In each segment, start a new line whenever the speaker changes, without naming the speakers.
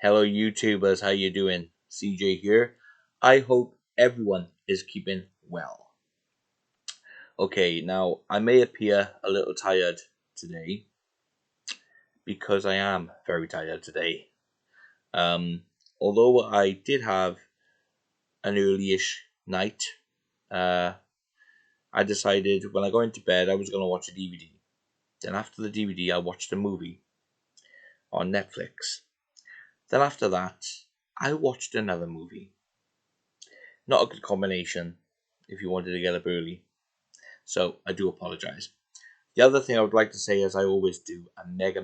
Hello YouTubers, how you doing? CJ here. I hope everyone is keeping well. Okay, now I may appear a little tired today because I am very tired today. Although I did have an early-ish night, uh, I decided when I got into bed I was going to watch a DVD. Then after the DVD I watched a movie on Netflix. Then after that I watched another movie. Not a good combination if you wanted to get up early. So I do apologize. The other thing I would like to say, as I always do, a mega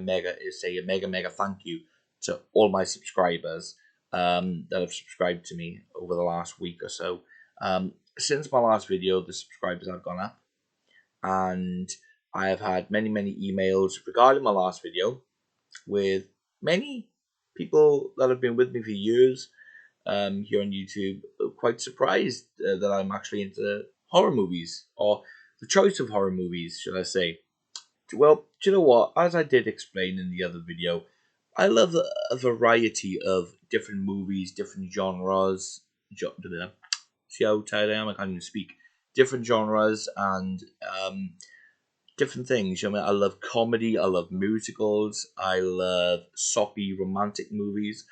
thank you to all my subscribers that have subscribed to me over the last week or so. Since my last video, the subscribers have gone up, and I have had many emails regarding my last video with many people that have been with me for years here on YouTube, quite surprised that I'm actually into horror movies, or the choice of horror movies, should I say. Well, do you know what? As I did explain in the other video, I love a variety of different movies, different genres. See how tired I am? I can't even speak. Different genres and different things. I mean, I love comedy, I love musicals, I love soppy romantic movies.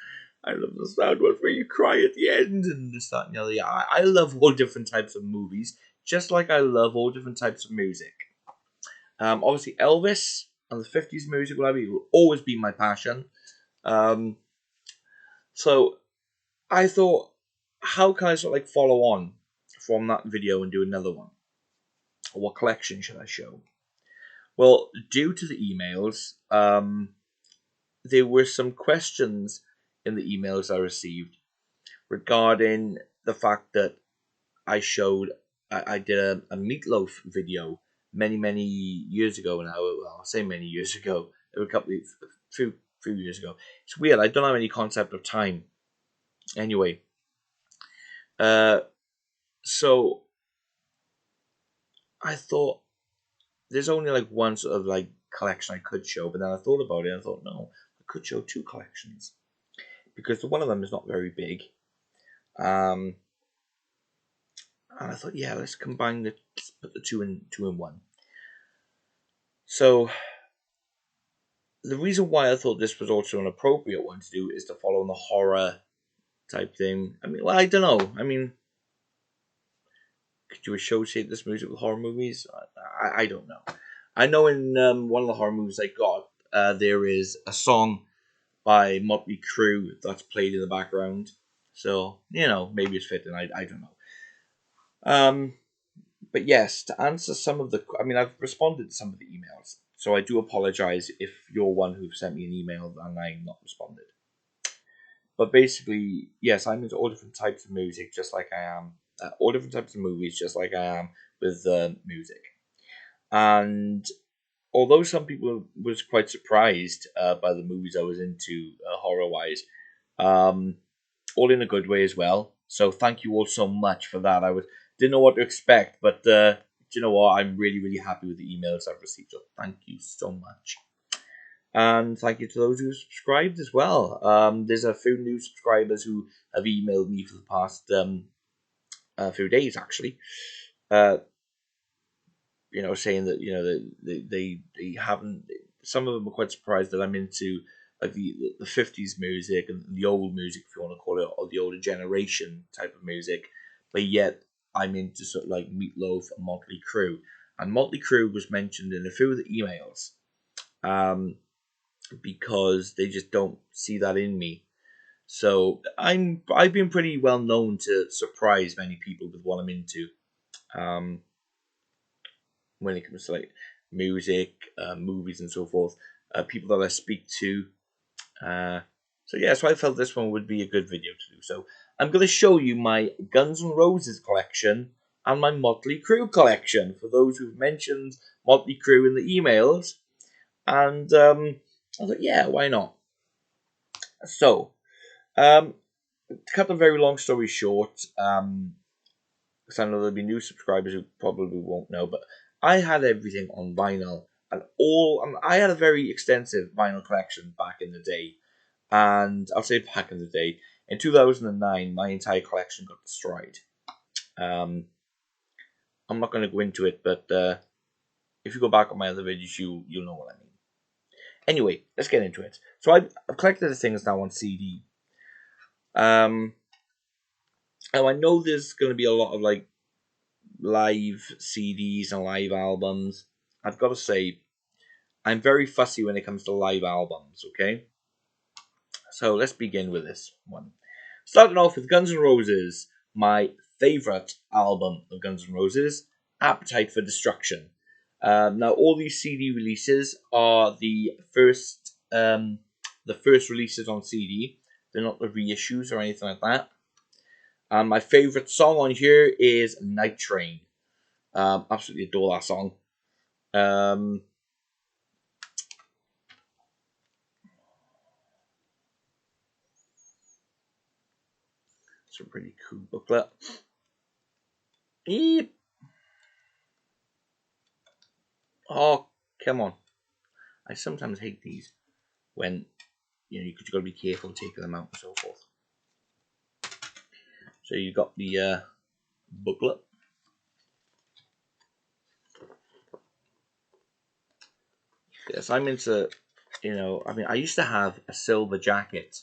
I love the sad ones where you cry at the end and this, that, and the other. I love all different types of movies, just like I love all different types of music. Obviously, Elvis and the 50s music will always be my passion. So I thought, how can I sort of like follow on from that video and do another one? What collection should I show? Well, due to the emails, there were some questions in the emails I received regarding the fact that I did a meatloaf video many years ago now. Well, I'll say many years ago. It was a few years ago. It's weird. I don't have any concept of time. Anyway, so I thought there's only like one sort of like collection I could show, but then I thought about it and I thought, no, I could show two collections because one of them is not very big. And I thought, yeah, let's put the two in one. So the reason why I thought this was also an appropriate one to do is to follow on the horror type thing. I mean, well, I don't know. I mean, could you associate this music with horror movies? I don't know. I know in one of the horror movies I got, there is a song by Motley Crue that's played in the background. So, you know, maybe it's fitting. I don't know. But yes, to answer some of the... I mean, I've responded to some of the emails. So I do apologize if you're one who sent me an email and I not responded. But basically, yes, I'm into all different types of music, just like I am. All different types of movies, just like I am with music. And although some people was quite surprised by the movies I was into horror-wise, all in a good way as well. So thank you all so much for that. Didn't know what to expect, but you know what? I'm really happy with the emails I've received. So thank you so much. And thank you to those who subscribed as well. There's a few new subscribers who have emailed me for the past few days, actually. You know, saying that, you know, they haven't... Some of them are quite surprised that I'm into like the 50s music and the old music, if you want to call it, or the older generation type of music, but yet I'm into sort of like Meatloaf and Motley Crue. And Motley Crue was mentioned in a few of the emails, because they just don't see that in me. So I've been pretty well known to surprise many people with what I'm into. When it comes to like music, movies, and so forth, people that I speak to. So yeah, so I felt this one would be a good video to do. So I'm going to show you my Guns N' Roses collection and my Motley Crue collection for those who've mentioned Motley Crue in the emails. And I thought, yeah, why not? So, to cut a very long story short, because I know there'll be new subscribers who probably won't know, but I had everything on vinyl, and I had a very extensive vinyl collection back in the day. And I'll say back in the day, in 2009, my entire collection got destroyed. I'm not going to go into it, but if you go back on my other videos, you'll know what I mean. Anyway, let's get into it. So I've collected the things now on CD. Now I know there's going to be a lot of like live CDs and live albums. I've got to say, I'm very fussy when it comes to live albums. Okay, so let's begin with this one. Starting off with Guns N' Roses, my favorite album of Guns N' Roses, Appetite for Destruction. Now, all these CD releases are the first releases on CD. They're not the reissues or anything like that. My favorite song on here is Night Train. Absolutely adore that song. It's a pretty cool booklet. Eep. Oh, come on. I sometimes hate these when, you've got to be careful taking them out and so forth. So you got the booklet. Yes, I'm into, I used to have a silver jacket,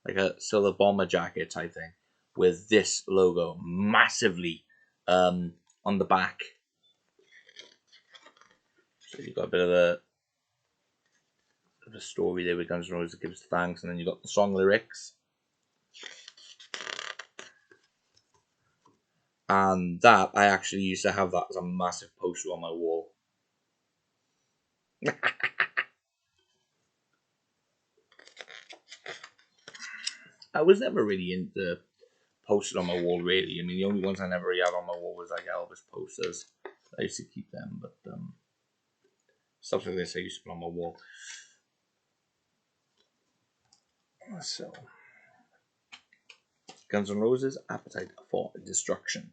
like a silver bomber jacket type thing, with this logo massively on the back. So you've got a bit of a story there with Guns N' Roses that gives thanks, and then you've got the song lyrics. And that, I actually used to have that as a massive poster on my wall. I was never really into posters on my wall, really. I mean, the only ones I never really had on my wall was like Elvis posters. I used to keep them, but stuff like this I used to put on my wall. So, Guns N' Roses, Appetite for Destruction.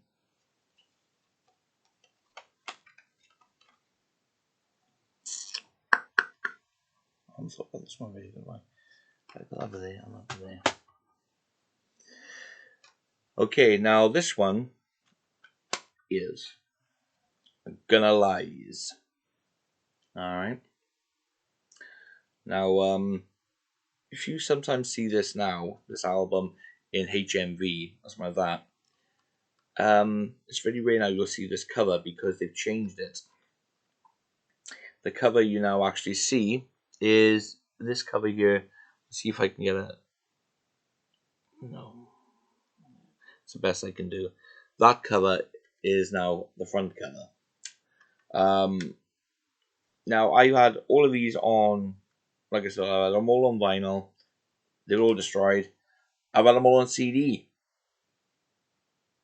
I'm sorry, this one really good one. Over there, I'm over there. Okay, now this one is Gonna Lies. Alright. Now, if you sometimes see this album in HMV, or something like that, it's very rare now you'll see this cover because they've changed it. The cover you now actually see is this cover here. Let's see if I can get a... No. It's the best I can do. That cover is now the front cover. Now, I've had all of these on, like I said, I had them all on vinyl. They're all destroyed. I've had them all on CD.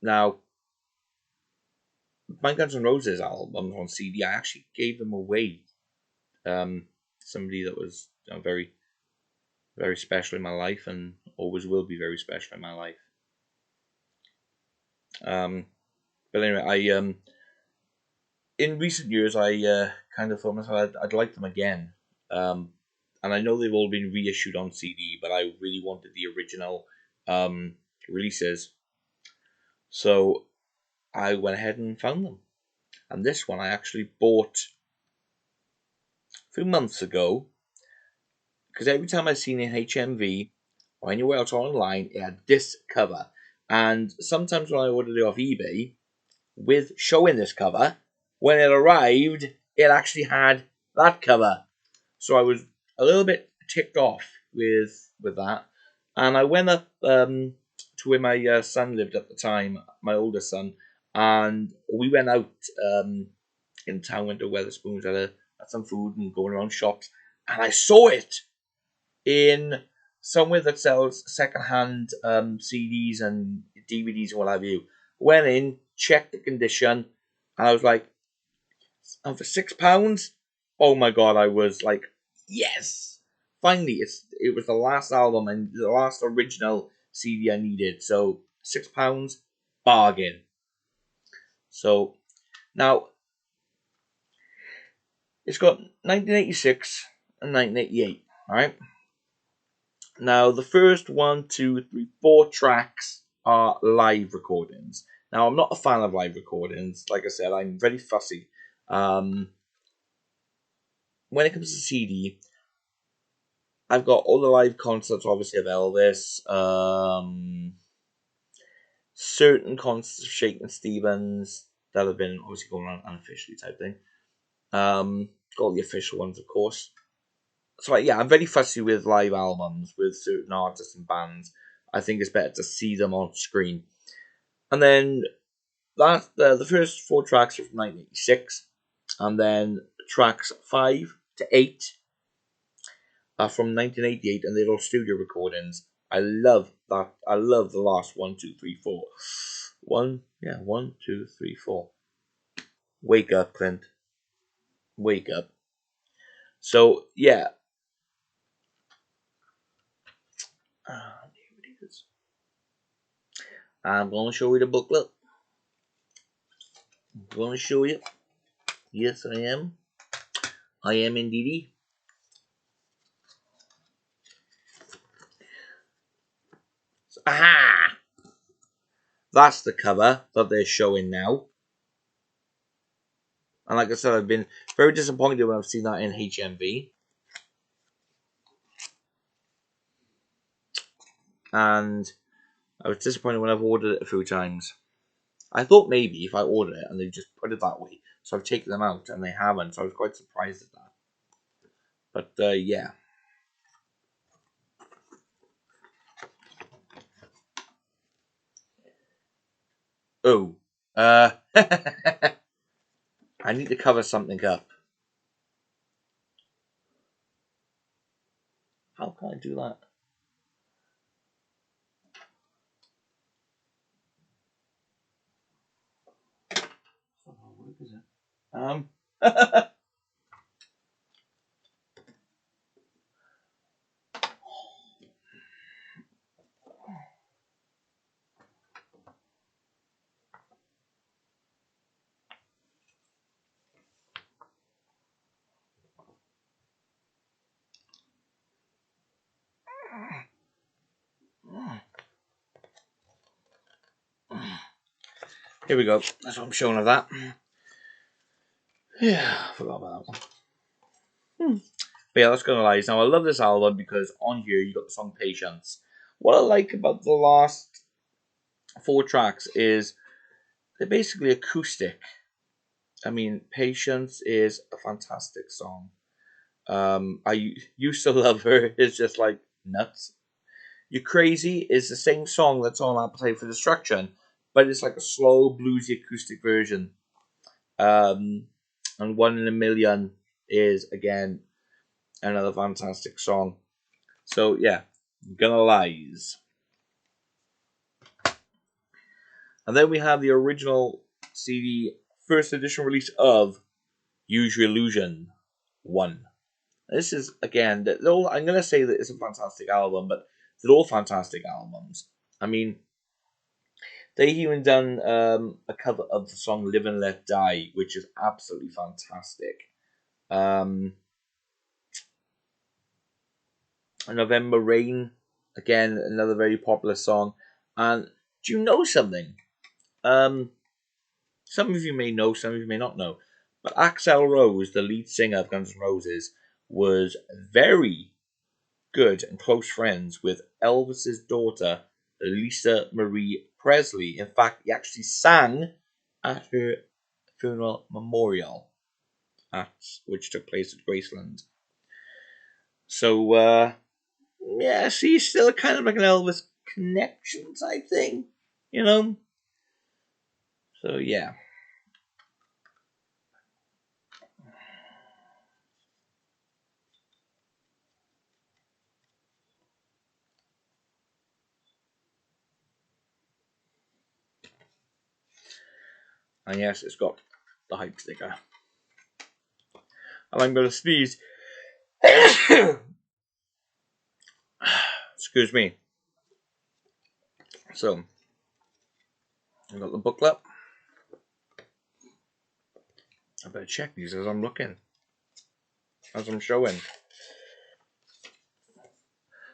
Now, my Guns N' Roses albums on CD, I actually gave them away. Somebody that was very, very special in my life and always will be very special in my life. But anyway, in recent years, I kind of thought myself I'd like them again. And I know they've all been reissued on CD, but I really wanted the original releases. So I went ahead and found them. And this one I actually bought a few months ago, because every time I've seen it in HMV or anywhere else online, it had this cover. And sometimes when I ordered it off eBay, with showing this cover, when it arrived, it actually had that cover. So I was a little bit ticked off with that. And I went up to where my son lived at the time, my oldest son, and we went out in town, went to Weatherspoons, had some food and going around shops, and I saw it in somewhere that sells secondhand CDs and DVDs and what have you. Went in, checked the condition, and I was like, and for £6, oh my god, I was like, yes! Finally, it was the last album and the last original CD I needed. So £6, bargain. So now it's got 1986 and 1988. All right. Now, the first 4 tracks are live recordings. Now, I'm not a fan of live recordings. Like I said, I'm very fussy. When it comes to CD, I've got all the live concerts, obviously, of Elvis. Certain concerts of Shakin' Stevens that have been obviously going on unofficially type thing. Got the official ones, of course. So yeah, I'm very fussy with live albums with certain artists and bands. I think it's better to see them on screen. And then the first 4 tracks are from 1986, and then tracks 5 to 8 are from 1988, and they're all studio recordings. I love that. I love the last 1, 2, 3, 4. 1, 2, 3, 4. Wake up, Clint. Wake up. So yeah. I'm going to show you the booklet. I'm going to show you. Yes, I am. I am indeed. Aha! That's the cover that they're showing now. And like I said, I've been very disappointed when I've seen that in HMV. And I was disappointed when I've ordered it a few times. I thought maybe if I ordered it and they just put it that way. So I've taken them out and they haven't. So I was quite surprised at that. But yeah. Oh. I need to cover something up. How can I do that? What is it? Here we go. That's what I'm showing of that. Yeah, I forgot about that one. But yeah, that's gonna lie. Now I love this album because on here you got the song Patience. What I like about the last 4 tracks is they're basically acoustic. I mean, Patience is a fantastic song. I used to love her. It's just like nuts. You Crazy is the same song that's on Appetite for Destruction, but it's like a slow bluesy acoustic version. And One in a Million is again another fantastic song. So yeah, Gonna Lies. And then we have the original CD first edition release of Use Your Illusion 1. This is again, I'm gonna say that it's a fantastic album, but they're all fantastic albums. I mean, they even done a cover of the song "Live and Let Die," which is absolutely fantastic. November Rain, again another very popular song. And do you know something? Some of you may know, some of you may not know, but Axl Rose, the lead singer of Guns N' Roses, was very good and close friends with Elvis's daughter, Lisa Marie Presley. In fact, he actually sang at her funeral memorial, which took place at Graceland. So, yeah, she's still kind of like an Elvis connection type thing, you know? So, yeah. And yes, it's got the hype sticker. And I'm going to sneeze. Excuse me. So, I've got the booklet. I better check these as I'm looking, as I'm showing.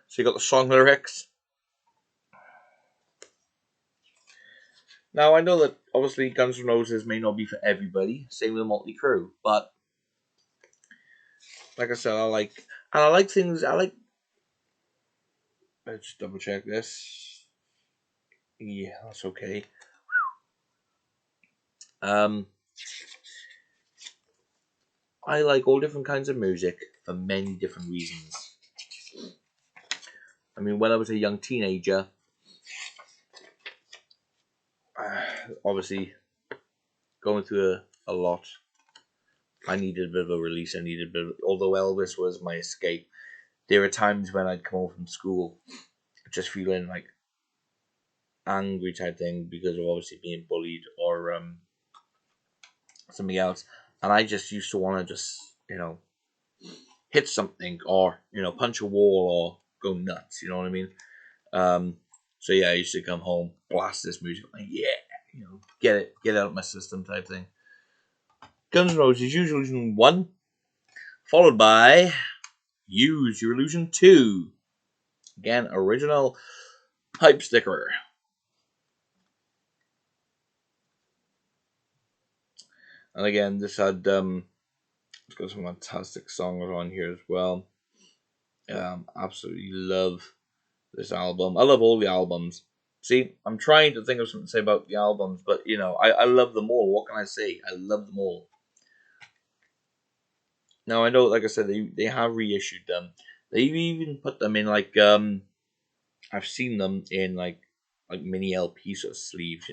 So you got the song lyrics. Now I know that obviously Guns N' Roses may not be for everybody. Same with Motley Crue, but like I said, I like things. Let's just double check this. Yeah, that's okay. Um, I like all different kinds of music for many different reasons. I mean, when I was a young teenager, obviously going through a lot, I needed a bit of a release. Although Elvis was my escape, there were times when I'd come home from school just feeling like angry type thing because of obviously being bullied or something else, and I just used to want to just hit something or punch a wall or go nuts. You know what I mean? So yeah, I used to come home, blast this music, like get it out of my system type thing. Guns N' Roses, Use Your Illusion 1, followed by Use Your Illusion 2. Again, original pipe sticker. And again, this had it's got some fantastic songs on here as well. Absolutely love this album. I love all the albums. See, I'm trying to think of something to say about the albums, but I love them all. What can I say? I love them all. Now I know, like I said, they have reissued them. They've even put them in like I've seen them in like mini LP sort of sleeves,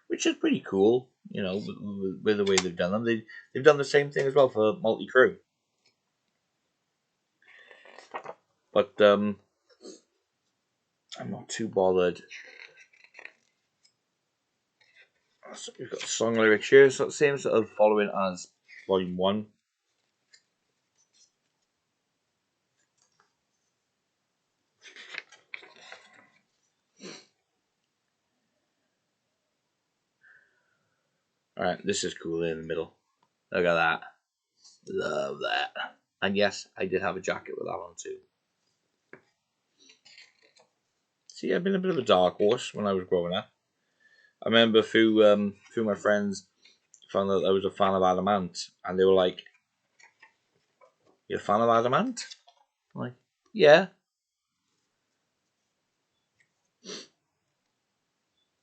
which is pretty cool. With the way they've done them, they've done the same thing as well for Motley Crue. But I'm not too bothered. So we've got song lyrics here, so same sort of following as Volume 1. Alright, this is cool in the middle. Look at that. Love that. And yes, I did have a jacket with that on too. See, I've been a bit of a dark horse when I was growing up. I remember through my friends found out I was a fan of Adamant, and they were like, "You're a fan of Adamant?" I'm like, "Yeah."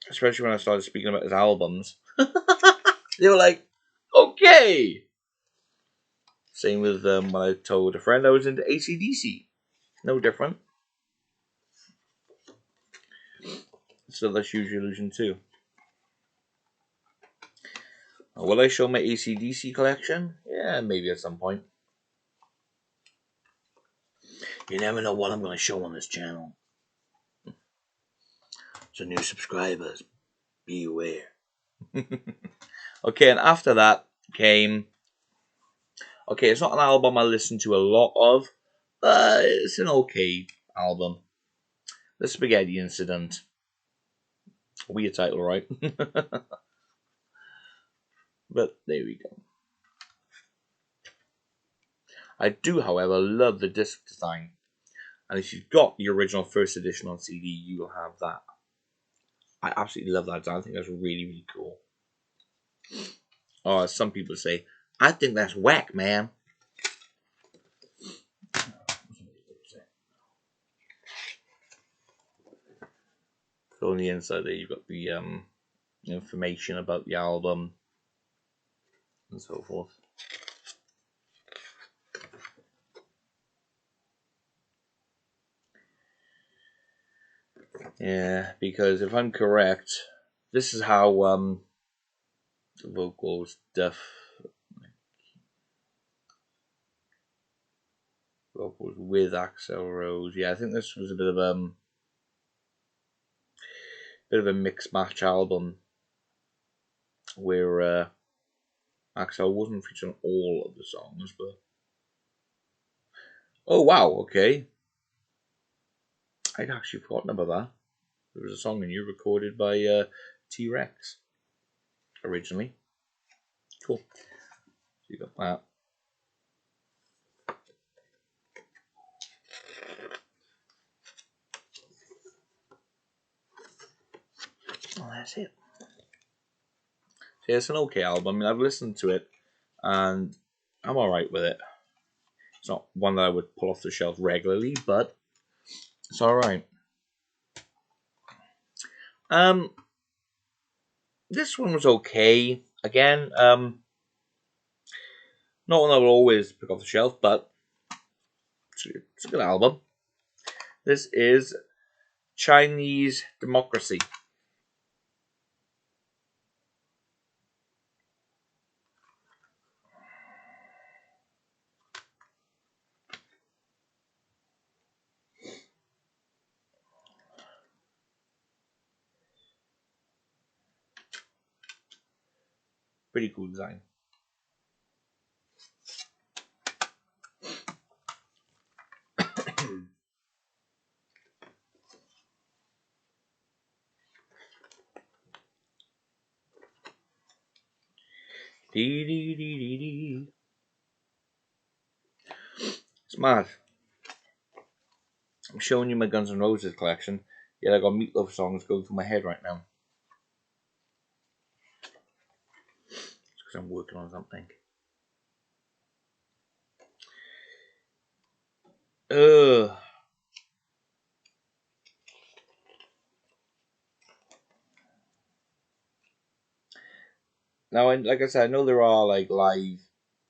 Especially when I started speaking about his albums, they were like, "Okay." Same with when I told a friend I was into AC/DC. No different. So let's use Your Illusion 2. Will I show my AC/DC collection? Yeah, maybe at some point. You never know what I'm going to show on this channel. So new subscribers, beware. Okay, and after that came... Okay, it's not an album I listen to a lot of, but it's an okay album. The Spaghetti Incident. Weird title, right? But there we go. I do, however, love the disc design. And if you've got the original first edition on CD, you will have that. I absolutely love that design. I think that's really, really cool. Or as some people say, I think that's whack, man. So on the inside there, you've got the information about the album and so forth. Yeah, because if I'm correct, this is how the vocal stuff, vocals with Axl Rose. Yeah, I think this was a bit of a mix match album where Axl wasn't featured on all of the songs, but oh wow, okay, I'd actually forgotten about that. There was a song in here recorded by T-Rex originally. Cool. So you got that. that's it. So yeah, it's an okay album. I mean, I've listened to it, and I'm alright with it. It's not one that I would pull off the shelf regularly, but it's alright. This one was okay. Again, not one I will always pick off the shelf, but it's a good album. This is Chinese Democracy. Pretty cool design. It's mad. I'm showing you my Guns N' Roses collection, yet I got Meatloaf songs going through my head right now. It's because I'm working on something. Ugh. Now, like I said, I know there are like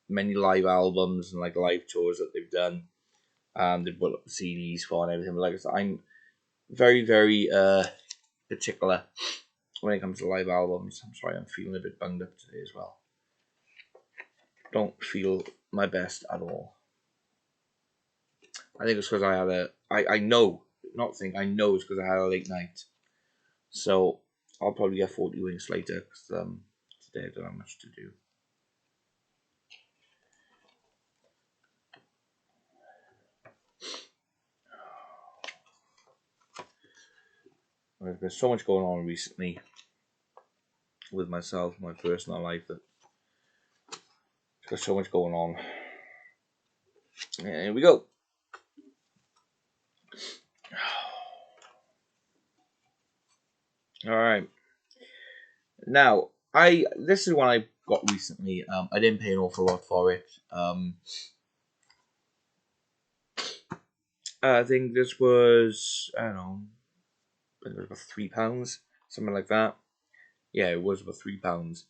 many live albums and like live tours that they've done. They've put up CDs for and everything. But like I said, I'm very, very particular when it comes to live albums. I'm sorry, I'm feeling a bit bunged up today as well. Don't feel my best at all. I think it's because I had I know, not think, I know it's because I had a late night. So I'll probably get 40 wings later because today I don't have much to do. There's been so much going on recently with myself, my personal life, that there's so much going on. And here we go. All right. Now, this is one I got recently. I didn't pay an awful lot for it. I think this was, I don't know, I think it was about £3, something like that. Yeah, it was about £3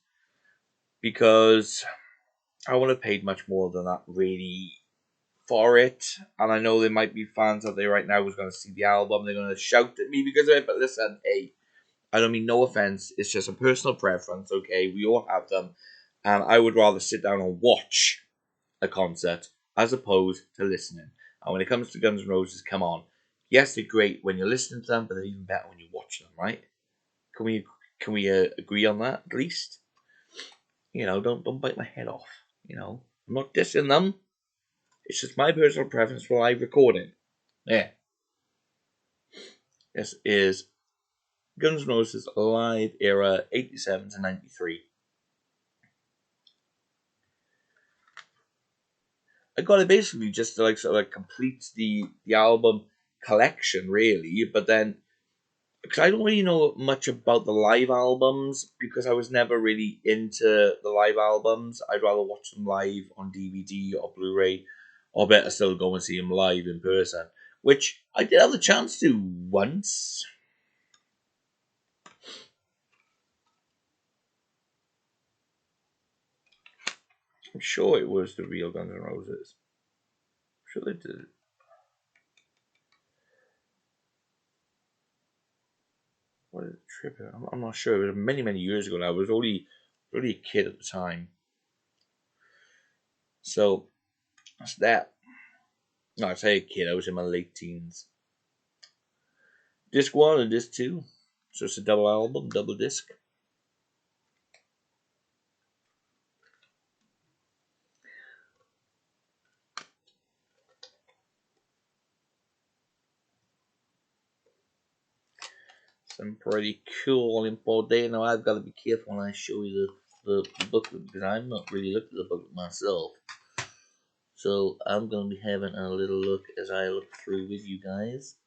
because I wouldn't have paid much more than that really for it. And I know there might be fans out there right now who's going to see the album. They're going to shout at me because of it. But listen, hey, I don't mean no offense. It's just a personal preference, okay? We all have them. And I would rather sit down and watch a concert as opposed to listening. And when it comes to Guns N' Roses, come on. Yes, they're great when you're listening to them, but they're even better when you watch them, right? Can we agree on that at least? You know, don't bite my head off. You know, I'm not dissing them. It's just my personal preference for live recording. Yeah. This is Guns N' Roses live era 87 to 93. I got it basically just to like sort of like complete the album collection really, but then because I don't really know much about the live albums because I was never really into the live albums. I'd rather watch them live on DVD or Blu-ray, or better still go and see them live in person, which I did have the chance to once. I'm sure it was the real Guns N' Roses. I'm sure they did. What is it? Trip? I'm not sure. It was many, many years ago now. I was only a kid at the time. So that's that. No, I say a kid. I was in my late teens. Disc 1 and Disc 2. So it's a double album, double disc. Some pretty cool info there. Now I've got to be careful when I show you the booklet because I'm not really looked at the booklet myself. So I'm going to be having a little look as I look through with you guys.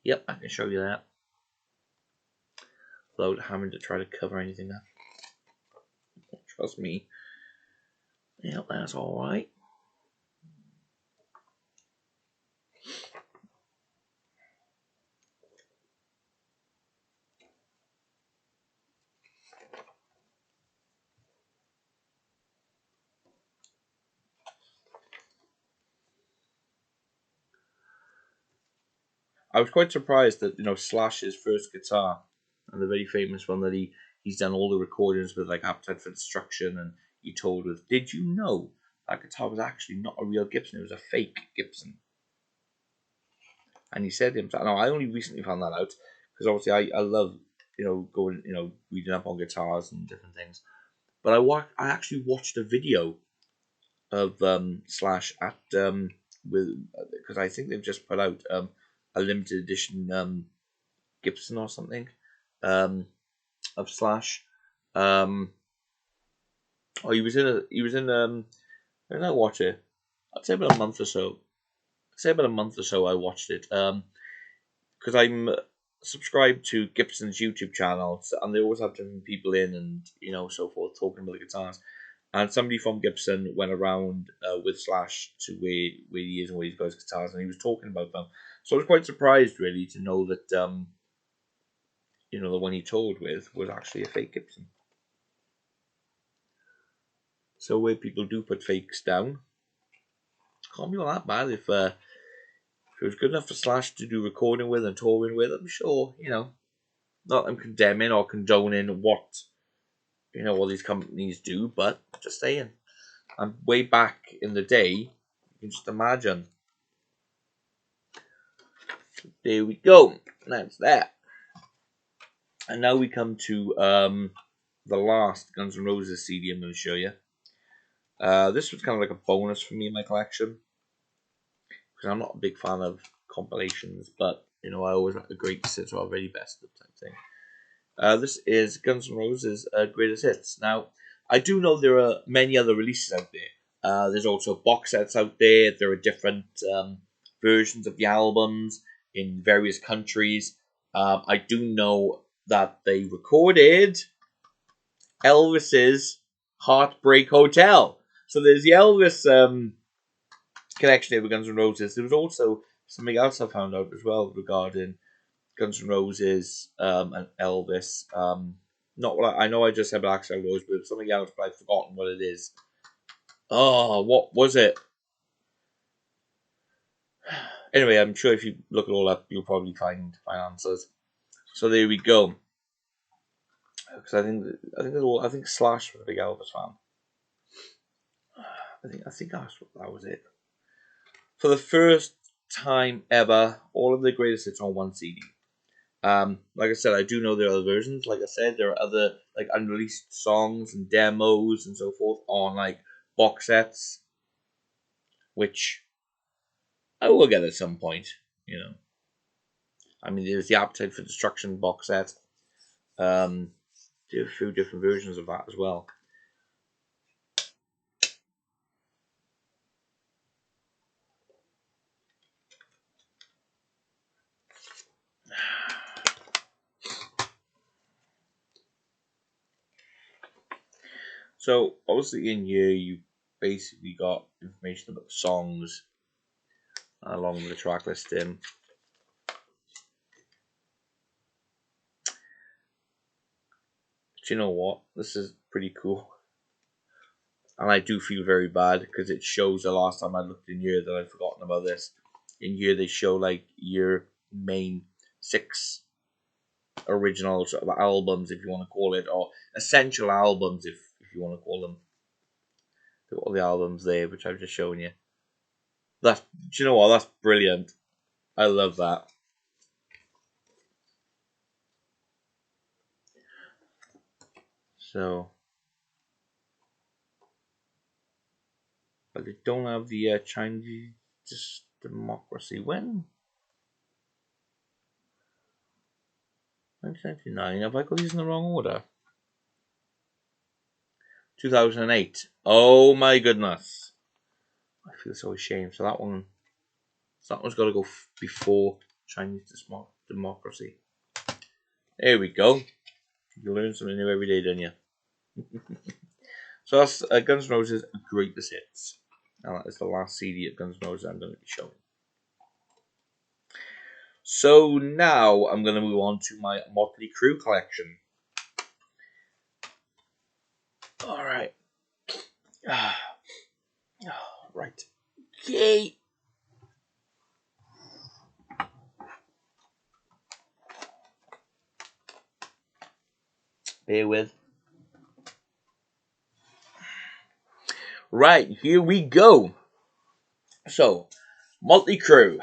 Yep, I can show you that. without having to try to cover anything up. Trust me. Yep, that's alright. I was quite surprised that, Slash's first guitar, and the very famous one that he's done all the recordings with, like Appetite for Destruction, and he told with, did you know that guitar was actually not a real Gibson, it was a fake Gibson? And he said himself, no, I only recently found that out, because obviously I love, going, reading up on guitars and different things. But I actually watched a video of Slash at because I think they've just put out a limited edition Gibson or something of Slash. Oh, he was in when did I watch it? I'd say about a month or so. I watched it because I'm subscribed to Gibson's YouTube channel, and they always have different people in and so forth talking about the guitars. And somebody from Gibson went around with Slash to where he is and where he's got his guitars, and he was talking about them. So I was quite surprised, really, to know that the one he toured with was actually a fake Gibson. So where people do put fakes down, can't be all that bad if it was good enough for Slash to do recording with and touring with. I'm sure, not I'm condemning or condoning what all these companies do, but just saying. And way back in the day, you can just imagine. There we go. That's that. And now we come to the last Guns N' Roses CD I'm going to show you. This was kind of like a bonus for me in my collection, because I'm not a big fan of compilations, but I always like the greatest hits or very best of type thing. This is Guns N' Roses' greatest hits. Now, I do know there are many other releases out there. There's also box sets out there. There are different versions of the albums in various countries. I do know that they recorded Elvis's Heartbreak Hotel. So there's the Elvis connection here with Guns N' Roses. There was also something else I found out as well regarding Guns N' Roses and Elvis. Not what I know. I just said Black Sabbath Rose, but something else, but I've forgotten what it is. Oh, what was it? Anyway, I'm sure if you look it all up, you'll probably find answers. So there we go. Because I think Slash was a big Elvis fan. I think that was it. For the first time ever, all of the greatest hits on one CD. Like I said, I do know there are other versions. Like I said, there are other like unreleased songs and demos and so forth on like box sets, which I will get at some point. I mean, there's the Appetite for Destruction box set. There are a few different versions of that as well. So obviously in here you basically got information about the songs along with the track listing. Do you know what? This is pretty cool. And I do feel very bad because it shows the last time I looked in here that I'd forgotten about this. In here they show like your main 6 original sort of albums, if you want to call it, or essential albums, if you want to call them. They've got all the albums there, which I've just shown you. Do you know what? That's brilliant. I love that. So, but they don't have the Chinese democracy. When? 1999. Have I got these in the wrong order? 2008. Oh my goodness. I feel so ashamed. So that one's got to go before Chinese democracy. There we go. You learn something new every day, don't you? So that's Guns N' Roses' Greatest Hits. And that is the last CD of Guns N' Roses I'm going to be showing. So now I'm going to move on to my Motley Crue collection. Alright. Right. Okay. Bear with. Right, here we go. So, Motley Crue.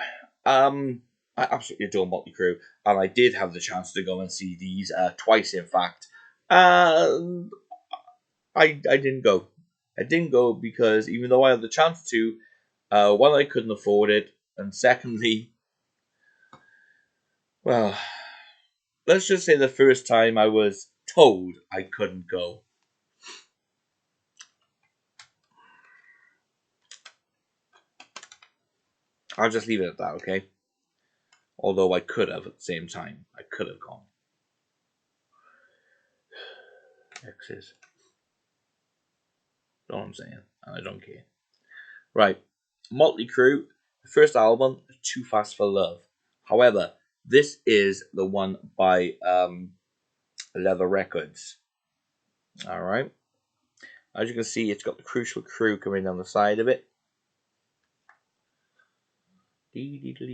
I absolutely adore Motley Crue, and I did have the chance to go and see these twice, in fact. I didn't go. I didn't go because even though I had the chance to, one, I couldn't afford it, and secondly, well, let's just say the first time I was told I couldn't go. I'll just leave it at that, okay? Although I could have at the same time. I could have gone. X's. That's all I'm saying. And I don't care. Right. Motley Crue, the first album, Too Fast for Love. However, this is the one by Leather Records. Alright. As you can see, it's got the Crucial Crew coming down the side of it. And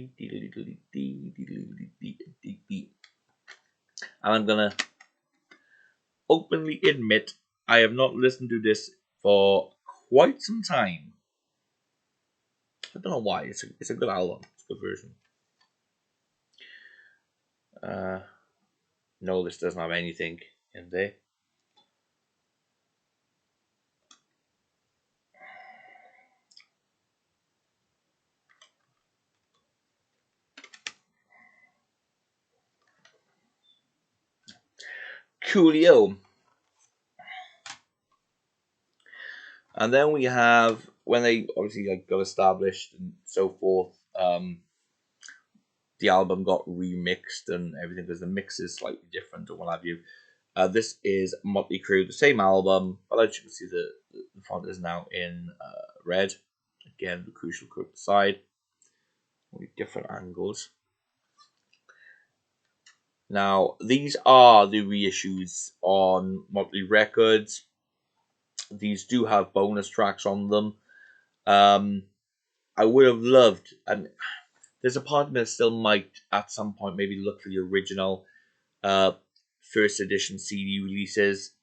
I'm going to openly admit I have not listened to this for quite some time. I don't know why. It's a good album. It's a good version. No, this doesn't have anything in there. Coolio. And then we have, when they obviously got established and so forth, the album got remixed and everything because the mix is slightly different or what have you. This is Motley Crue, the same album, but as you can see, the font is now in red. Again, the Crucial Crew at the side. With different angles. Now, these are the reissues on Motley Records. These do have bonus tracks on them. I would have loved, and there's a part of me that still might, at some point, maybe look for the original first edition CD releases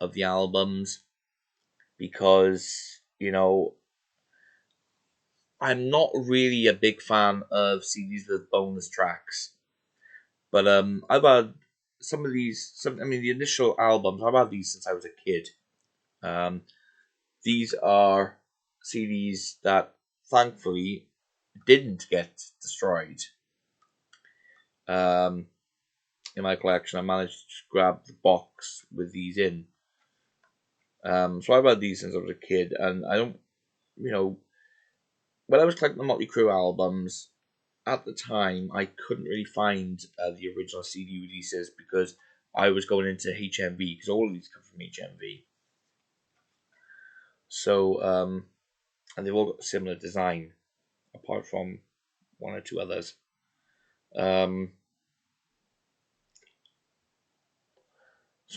of the albums, because, you know, I'm not really a big fan of CDs with bonus tracks. But I've had some of these, the initial albums, I've had these since I was a kid. These are CDs that thankfully didn't get destroyed. In my collection, I managed to grab the box with these in. So I've had these since I was a kid, and I don't, when I was collecting the Motley Crue albums, at the time, I couldn't really find the original CD releases because I was going into HMV, because all of these come from HMV. So, and they've all got a similar design, apart from one or two others. So I'm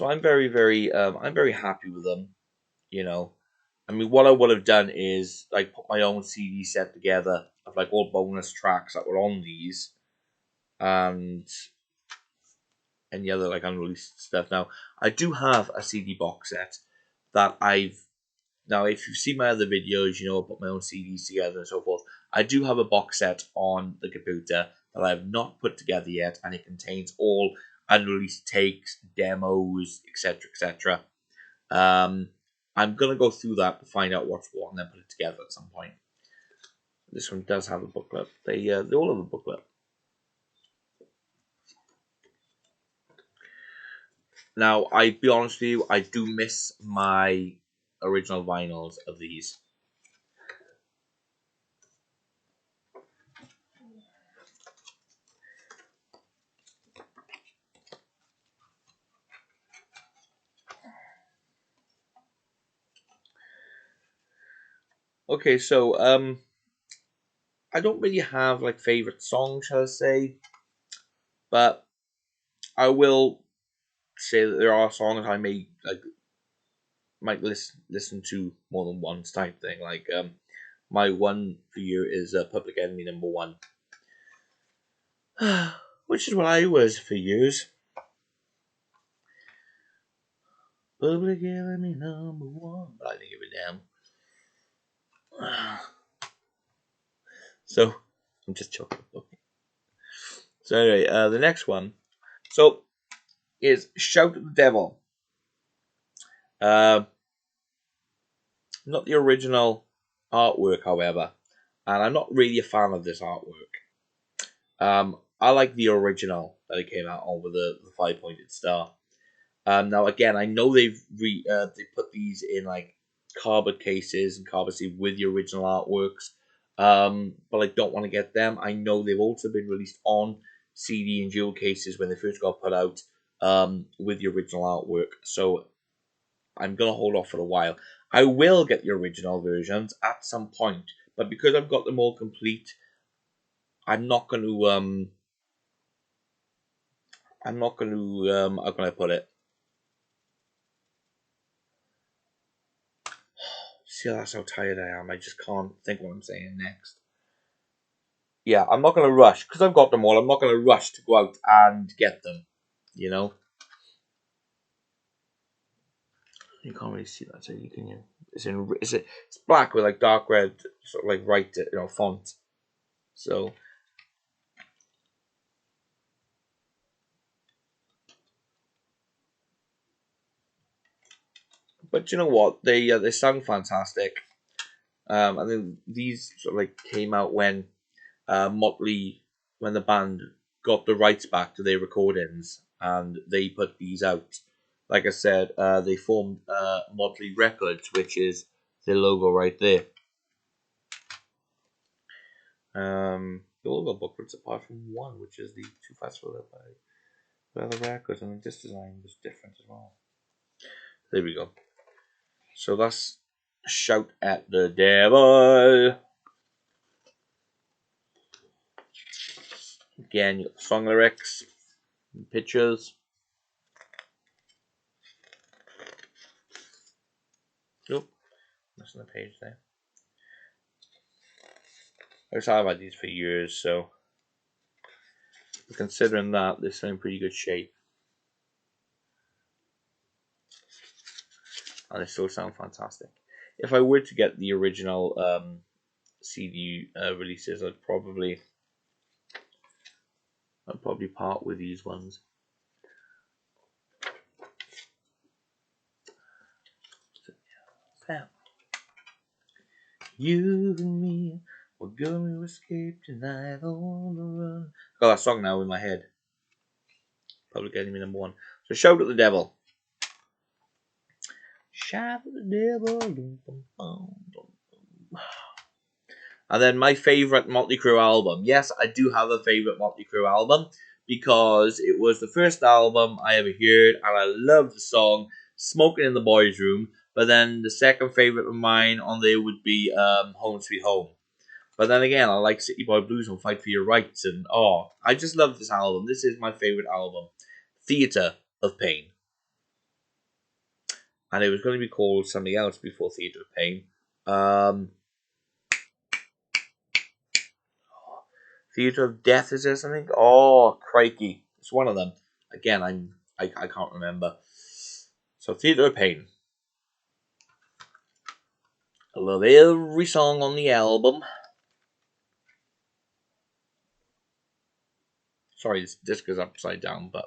I'm very happy with them. What I would have done is like put my own CD set together of like all bonus tracks that were on these, and any other like unreleased stuff. Now, I do have a CD box set that now, if you've seen my other videos, I put my own CDs together and so forth. I do have a box set on the computer that I have not put together yet, and it contains all unreleased takes, demos, etc., etc. I'm gonna go through that to find out what's what and then put it together at some point. This one does have a booklet. They all have a booklet. Now, I'll be honest with you, I do miss my original vinyls of these. Okay, so I don't really have like favorite songs, shall I say, but I will say that there are songs I may like might listen to more than once type thing. Like my one for you is Public Enemy #1, which is what I was for years. Public Enemy #1, but I didn't give a damn. So I'm just joking. Okay. So anyway, the next one, so is Shout at the Devil. Uh, Not the original artwork, however, and I'm not really a fan of this artwork. I like the original that it came out on with the 5-pointed star. Now again, I know they put these in like cardboard cases and cardboard sleeve with the original artworks, but I don't want to get them. I know they've also been released on CD and jewel cases when they first got put out, with the original artwork. So I'm gonna hold off for a while. I will get the original versions at some point, but because I've got them all complete, I'm not going to how can I put it? See, that's how tired I am. I just can't think what I'm saying next. Yeah, I'm not going to rush because I've got them all. I'm not going to rush to go out and get them. You know, you can't really see that, so you can. It's black with like dark red, sort of like font. So, but you know what? They sound fantastic. And then these sort of like came out when Motley, when the band got the rights back to their recordings, and they put these out. Like I said, they formed Motley Records, which is the logo right there. They all got booklets apart from one, which is the Too Fast for Love by the Records, and this design was different as well. There we go. So that's Shout at the Devil. Again, you got the song lyrics, and pictures. Nope, missing the page there. I've had these for years, so considering that, they're still in pretty good shape. And they still sound fantastic. If I were to get the original CD releases, I'd probably part with these ones. You and me, we're gonna escape tonight on the run. Got that song now in my head. Public Enemy #1. So Shout at the Devil. Shout at the Devil. And then my favourite Motley Crue album. Yes, I do have a favourite Motley Crue album because it was the first album I ever heard, and I love the song Smoking in the Boys' Room. But then the second favourite of mine on there would be Home Sweet Home. But then again, I like City Boy Blues and Fight for Your Rights. And I just love this album. This is my favourite album. Theatre of Pain. And it was going to be called something else before Theatre of Pain. Theatre of Death, is there something? Oh, crikey. It's one of them. Again, I can't remember. So Theatre of Pain. I love every song on the album. Sorry, this disc is upside down, but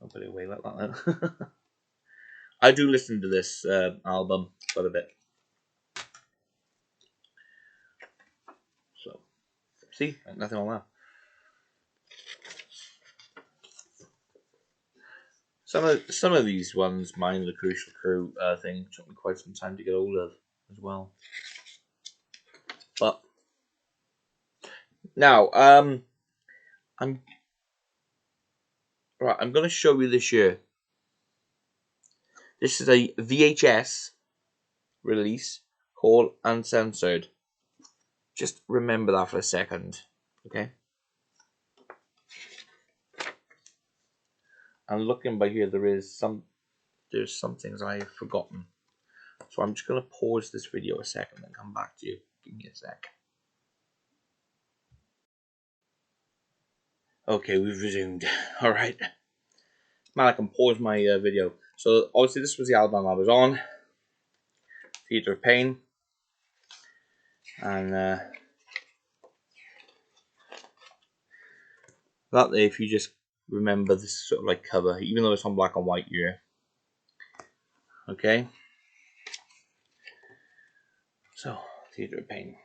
I'll put it away like that then. I do listen to this album quite a bit. So, see, nothing on that. Some of these ones, mine, the Crucial Crew thing, took me quite some time to get hold of as well. But now, I'm going to show you this year. This is a VHS release called Uncensored. Just remember that for a second, okay? And looking by here, there's some things I've forgotten. So I'm just gonna pause this video a second and come back to you. Give me a sec. Okay, we've resumed. All right. Man, I can pause my video. So obviously this was the album I was on, Theatre of Pain, and that if you just remember this sort of like cover, even though it's on black and white here. Okay. So Theatre of Pain.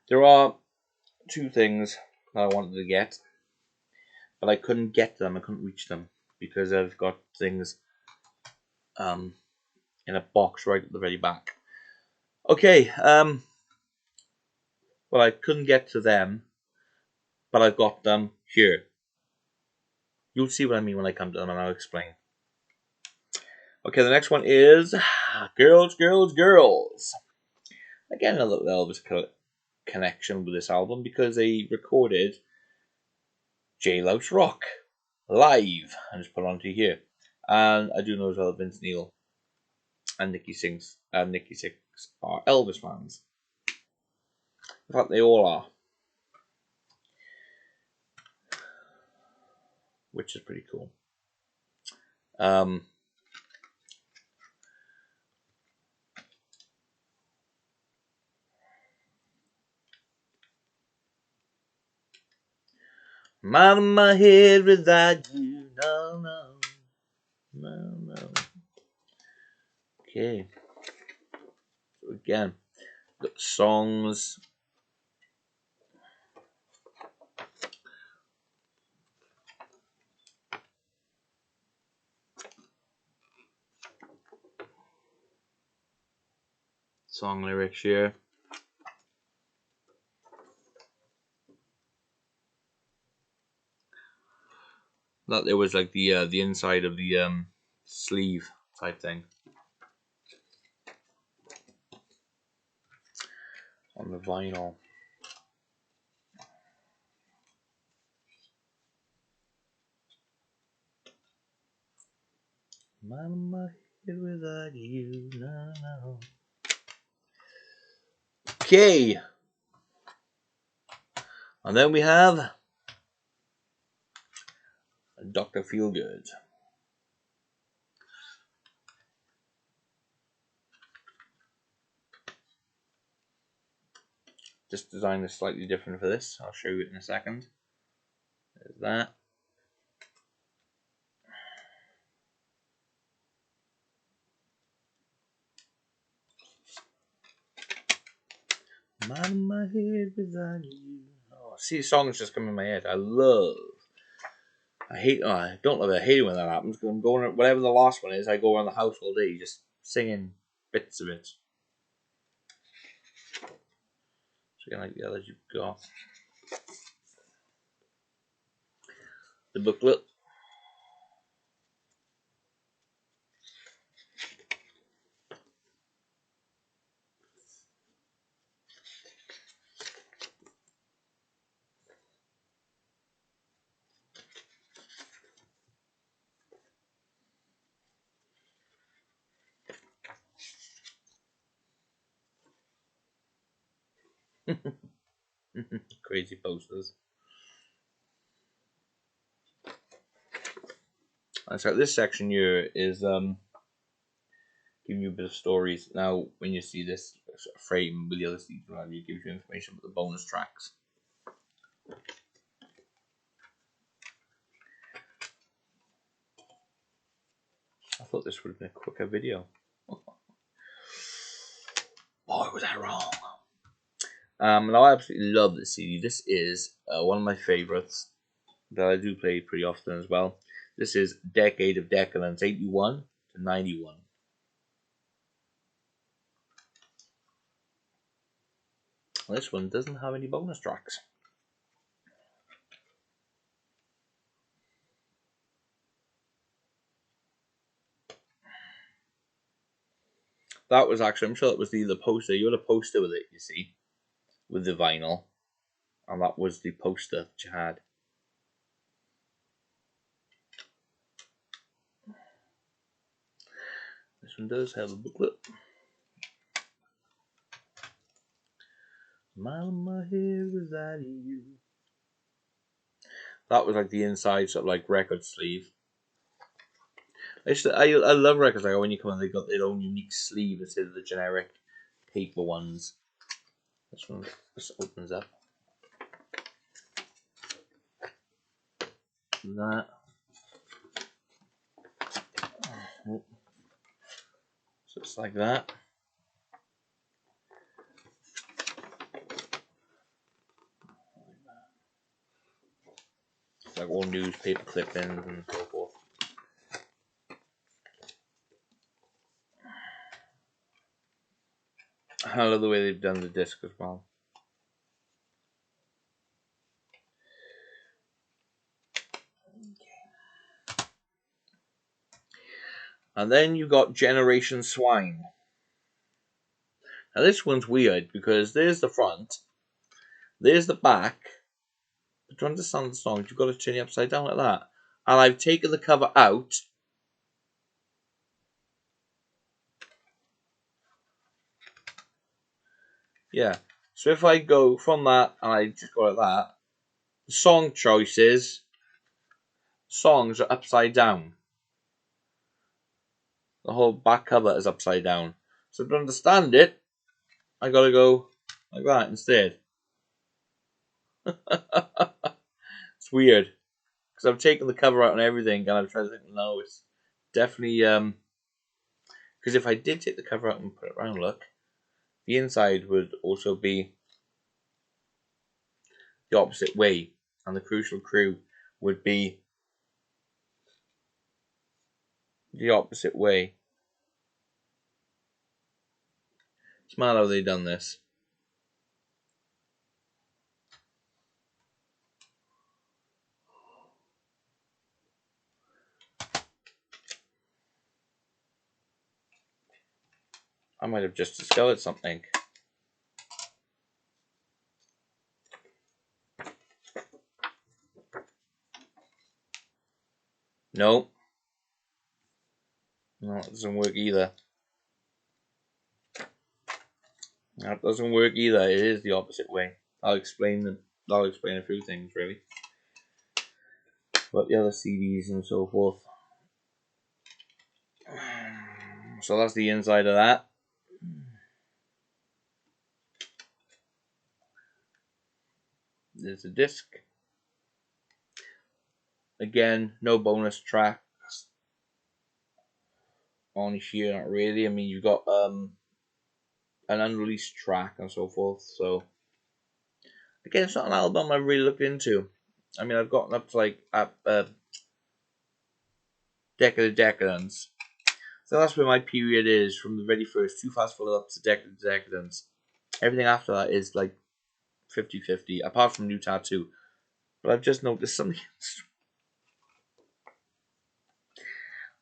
There are two things that I wanted to get, but I couldn't get them. I couldn't reach them because I've got things in a box right at the very back. Okay, well, I couldn't get to them, but I've got them here. You'll see what I mean when I come to them, and I'll explain. Okay, the next one is Girls, Girls, Girls. Again, a little Elvis connection with this album because they recorded Jailhouse Rock live and just put it onto here. And I do know as well Vince Neil and Nikki Sixx are Elvis fans. In fact, they all are, which is pretty cool. Man in my head without you, no, no, no, no. Okay, so again, the songs. Song lyrics here. That there was like the inside of the sleeve type thing on the vinyl. Man in my head without you, no, no. Okay, and then we have Dr. Feelgood. This design is slightly different for this. I'll show you it in a second. There's that. Man in my head without you. Oh, see, songs just come in my head. I don't love it. I hate it when that happens because I'm going, whatever the last one is, I go around the house all day just singing bits of it. So again, like the others, you've got the booklet. Crazy posters. And so this section here is giving you a bit of stories. Now, when you see this sort of frame with the other seeds around, it gives you information about the bonus tracks. I thought this would have been a quicker video. Boy, was I wrong. Now I absolutely love this CD. This is one of my favourites that I do play pretty often as well. This is Decade of Decadence, 81 to 91. This one doesn't have any bonus tracks. That was actually, I'm sure that was the poster. You had a poster with it, you see, with the vinyl. And that was the poster that you had. This one does have a booklet. Smile in my hair is out of you. That was like the inside sort of like record sleeve. I love records like when you come in, they got their own unique sleeve instead of the generic paper ones. This one just opens up. That. So it's like that. It's like all newspaper clippings and so forth. I love the way they've done the disc as well. And then you got Generation Swine. Now this one's weird because there's the front, there's the back, but to understand the songs you've got to turn it upside down like that. And I've taken the cover out. Yeah. So if I go from that and I just go like that, the song choices, songs are upside down. The whole back cover is upside down. So to understand it, I gotta go like that instead. It's weird. Because I've taken the cover out and everything and I've tried to think, no, it's definitely because if I did take the cover out and put it around, look, the inside would also be the opposite way, and the Crucial Crew would be the opposite way. Smell how they done this. I might have just discovered something. Nope. No, it doesn't work either. That doesn't work either. It is the opposite way. I'll explain a few things really. But the other CDs and so forth. So that's the inside of that. There's a disc. Again, no bonus tracks on here, not really. I mean, you've got an unreleased track and so forth. So again, it's not an album I really looked into. I mean, I've gotten up to like Decade of Decadence. So that's where my period is, from the very first Too Fast for Love up to Decade of Decadence. Everything after that is like 50-50, apart from New Tattoo. But I've just noticed something.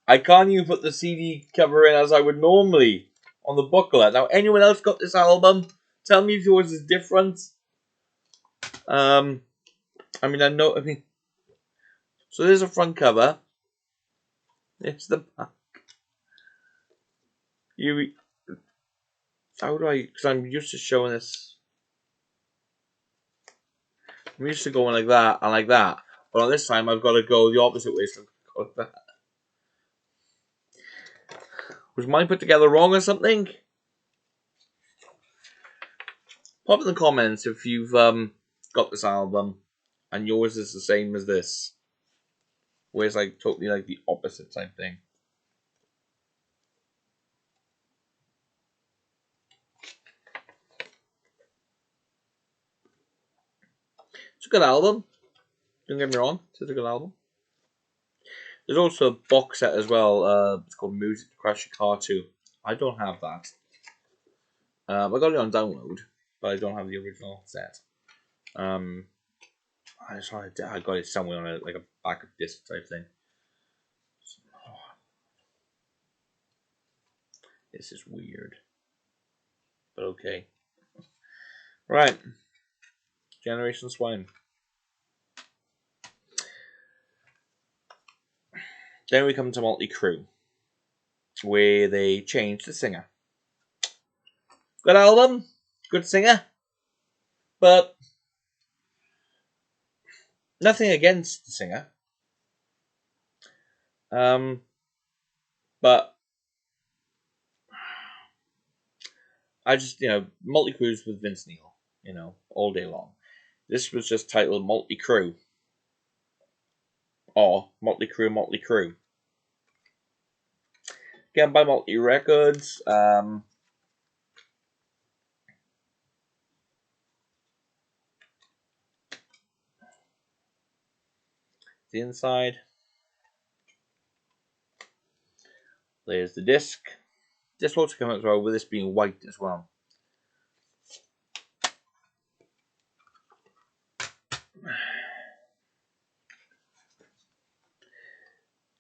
I can't even put the CD cover in as I would normally on the booklet. Now, anyone else got this album? Tell me if yours is different. I mean, so there's a front cover. There's the back. How do I, because I'm used to showing this. I'm used to going like that and like that. But on this time, I've got to go the opposite way. So like that. Was mine put together wrong or something? Pop in the comments if you've got this album and yours is the same as this. Where it's like totally like the opposite type thing. It's a good album. Don't get me wrong, it's a good album. There's also a box set as well. It's called Music to Crash Your Car 2. I don't have that. I got it on download, but I don't have the original set. I got it somewhere on like a backup disc type thing. This is weird. But okay. Right. Generation Swine. Then we come to Motley Crue, where they changed the singer. Good album, good singer, but nothing against the singer. But I just, Motley Crue's with Vince Neil, all day long. This was just titled Motley Crue. Or Motley Crue, Motley Crue. Again, by Motley Records. The inside. There's the disc. This will also come out as well with this being white as well.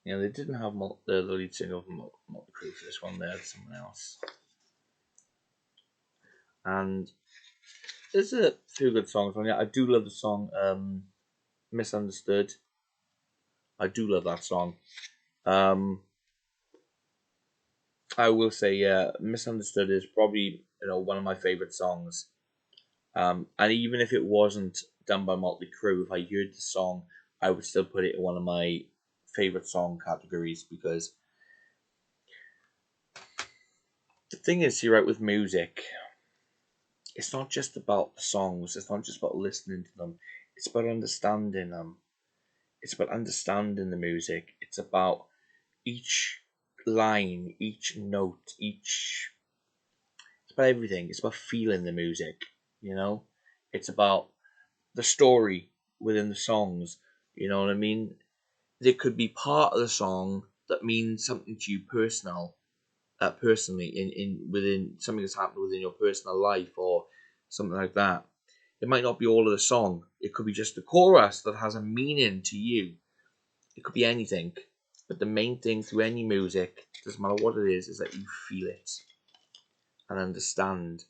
They didn't have the lead singer of Motley Crue for this one. They had someone else. And there's a few good songs on it. I do love the song Misunderstood. I do love that song. I will say, Misunderstood is probably one of my favourite songs. And even if it wasn't done by Motley Crue, if I heard the song, I would still put it in one of my favourite song categories, because the thing is, see, right, with music, it's not just about the songs, it's not just about listening to them, it's about understanding them. It's about understanding the music. It's about each line, each note, it's about everything. It's about feeling the music, It's about the story within the songs, you know what I mean? There could be part of the song that means something to you personally, in within something that's happened within your personal life or something like that. It might not be all of the song. It could be just the chorus that has a meaning to you. It could be anything. But the main thing through any music, doesn't matter what it is that you feel it and understand.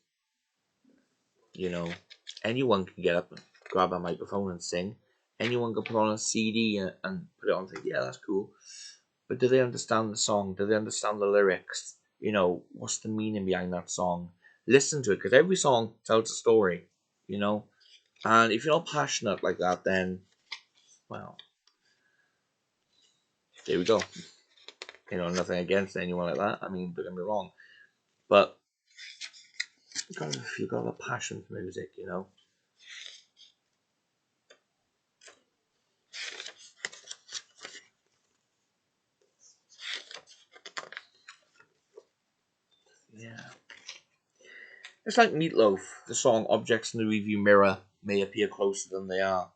Anyone can get up and grab a microphone and sing. Anyone can put on a CD and put it on and think, yeah, that's cool. But do they understand the song? Do they understand the lyrics? What's the meaning behind that song? Listen to it, because every song tells a story, And if you're not passionate like that, then, well, there we go. Nothing against anyone like that. I mean, don't get me wrong. But you've got a passion for music, Yeah. It's like Meatloaf. The song Objects in the Rearview Mirror may appear closer than they are.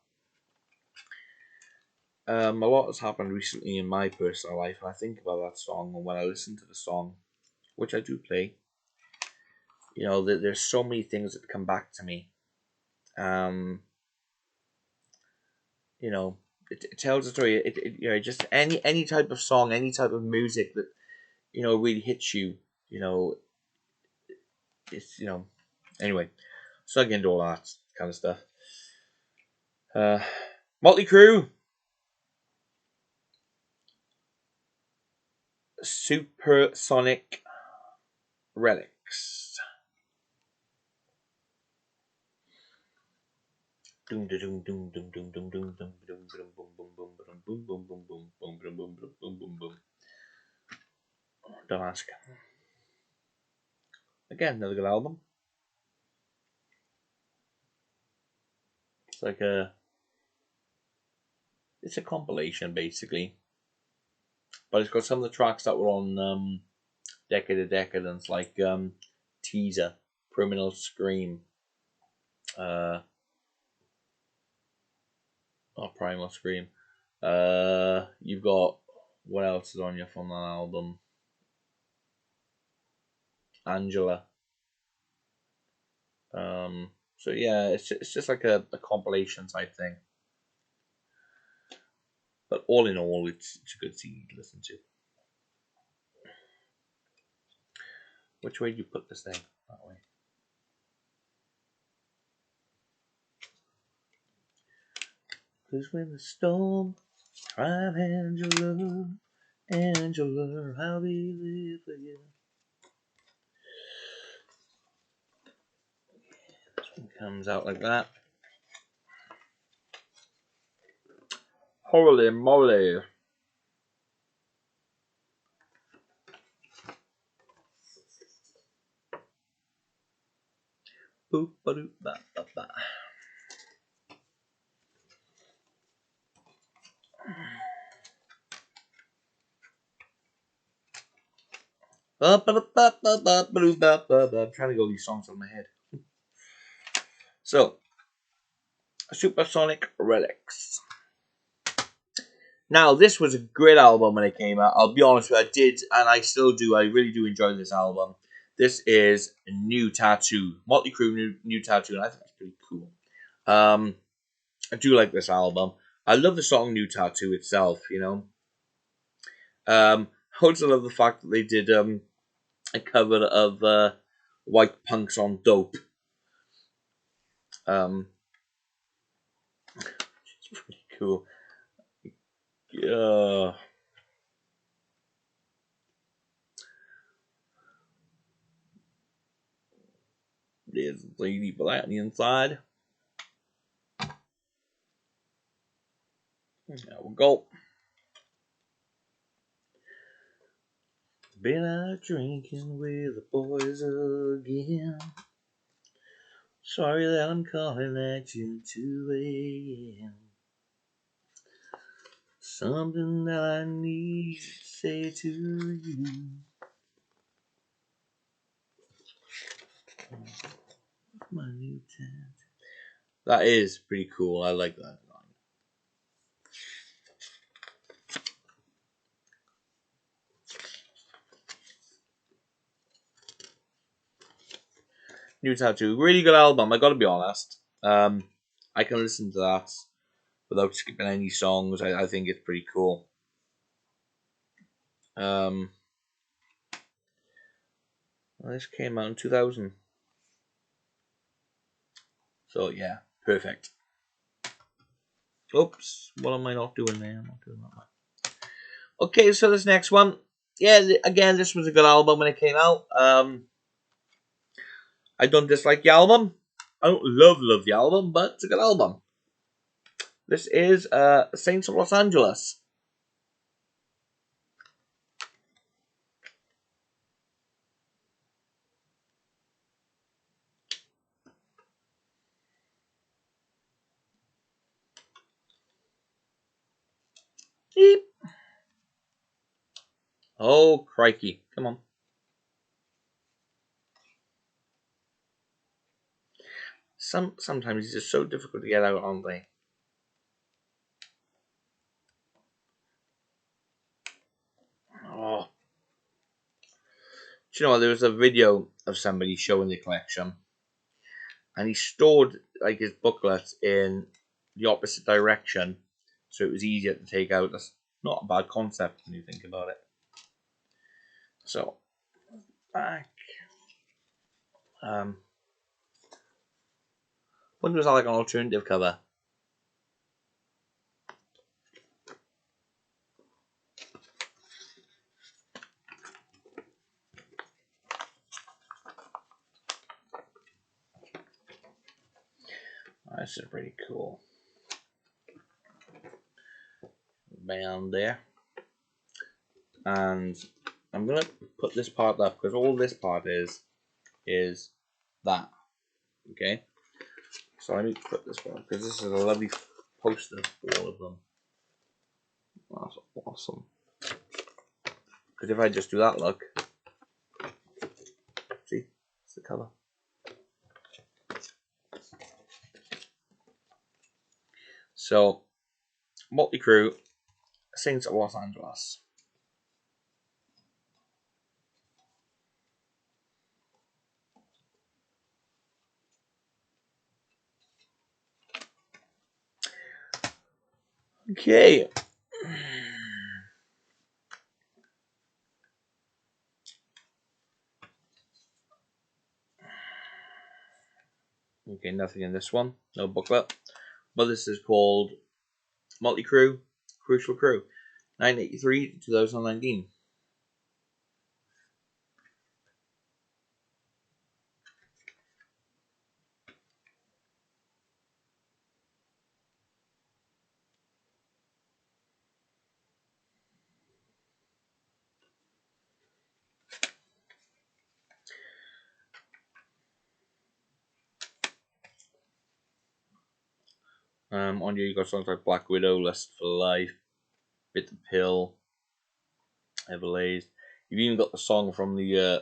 A lot has happened recently in my personal life, and I think about that song, and when I listen to the song, which I do play, there's so many things that come back to me. It tells a story. Just any type of song, any type of music that really hits you. It's anyway. So I get into all that kind of stuff. Motley Crue, Supersonic Relics. Don't ask. Again, another good album. It's a compilation basically, but it's got some of the tracks that were on Decade of Decadence, like Teaser, Criminal Scream, Primal Scream. You've got, what else is on you from that album? Angela. So yeah, it's just like a compilation type thing. But all in all, it's a good CD to listen to. Which way do you put this thing? That way. Cause when the storm, cry Angela, Angela, I'll be there for you. This one comes out like that. Holy moly. Boop ba doop ba ba ba. I'm trying to go these songs on my head. So, Supersonic Relics. Now, this was a great album when it came out. I'll be honest with you, I did, and I still do. I really do enjoy this album. This is a New Tattoo. Motley Crue, New Tattoo, and I think that's pretty cool. I do like this album. I love the song New Tattoo itself, you know. I also love the fact that they did a cover of White Punks on Dope. It's pretty cool. Yeah. There's a lady for that on the inside. There we go. Been out drinking with the boys again. Sorry that I'm calling at you 2 a.m. Something that I need to say to you. My new tattoo. That is pretty cool. I like that. New Tattoo, really good album. I gotta be honest. I can listen to that without skipping any songs. I think it's pretty cool. Well, this came out in 2000. So yeah, perfect. Oops, what am I not doing there? I'm not doing that one. Okay, so this next one. Yeah, again, this was a good album when it came out. I don't dislike the album. I don't love the album, but it's a good album. This is Saints of Los Angeles. Beep. Oh, crikey. Come on. Sometimes it's just so difficult to get out, aren't they? Oh. Do you know what? There was a video of somebody showing the collection, and he stored like his booklets in the opposite direction, so it was easier to take out. That's not a bad concept when you think about it. So, back. Wonder was that like an alternative cover? This is pretty cool. Band there. And I'm gonna put this part up because all this part is that. Okay. So I need to put this one because this is a lovely poster for all of them. That's awesome. Because if I just do that, look. See? It's the cover. So, Motley Crue, Saints of Los Angeles. Okay. Okay, nothing in this one. No booklet. But this is called Motley Crue, Crucial Crew, 1983 to 2019. On here you got songs like Black Widow, Lust for Life, Bit the Pill, Everlaze. You've even got the songs from the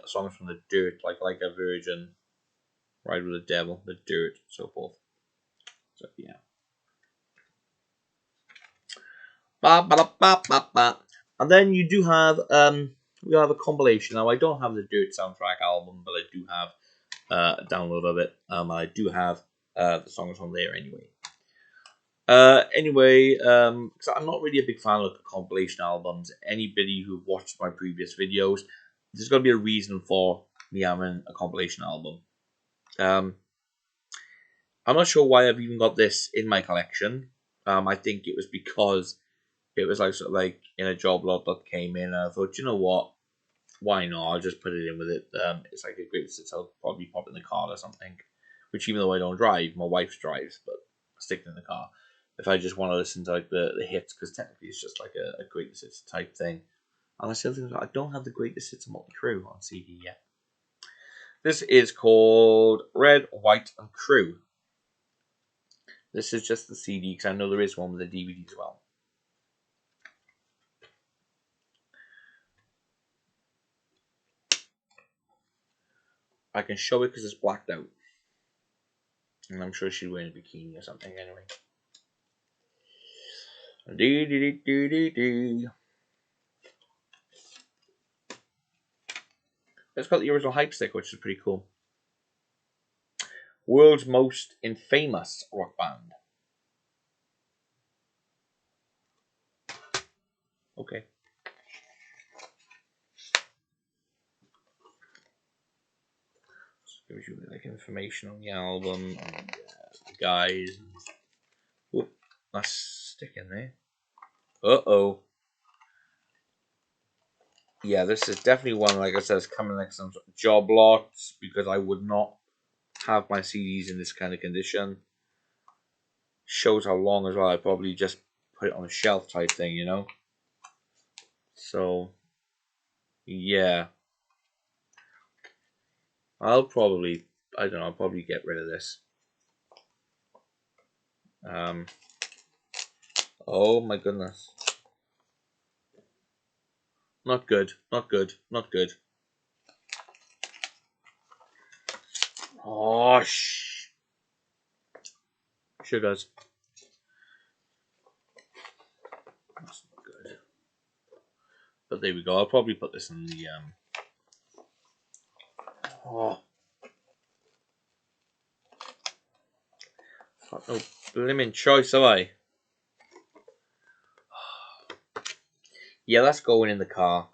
Dirt, like a Virgin, Ride with the Devil, The Dirt, and so forth. So yeah. Ba, ba, ba, ba, ba. And then you do have we have a compilation. Now I don't have the Dirt soundtrack album, but I do have a download of it. I do have the songs on there anyway. Because I'm not really a big fan of the compilation albums. Anybody who watched my previous videos, there's got to be a reason for me having a compilation album. I'm not sure why I've even got this in my collection. I think it was because it was like in a job lot that came in, and I thought, you know what, why not? I'll just put it in with it. It's like a great sit. I'll probably pop in the car or something. Which, even though I don't drive, my wife drives, but I stick it in the car. If I just want to listen to like the hits, because technically it's just like a greatest hits type thing. And I still think I don't have the greatest hits of Motley Crue on CD yet. This is called Red, White, and Crue. This is just the CD because I know there is one with a DVD as well. I can show it because it's blacked out. And I'm sure she's wearing a bikini or something anyway. It's got the original hype stick, which is pretty cool. World's most infamous rock band. Okay. So gives you like information on the album and the guys. Whoop, that's sticking there. Uh-oh. Yeah, this is definitely one, like I said, is coming like some sort of job lots because I would not have my CDs in this kind of condition. Shows how long as well. I probably just put it on a shelf type thing, you know. So yeah, I'll probably I'll probably get rid of this. Oh my goodness, not good, not good, not good. Oh sugars. That's not good. But there we go. I'll probably put this in the Oh, got no blimmin' choice, have I? Yeah, that's going in the car.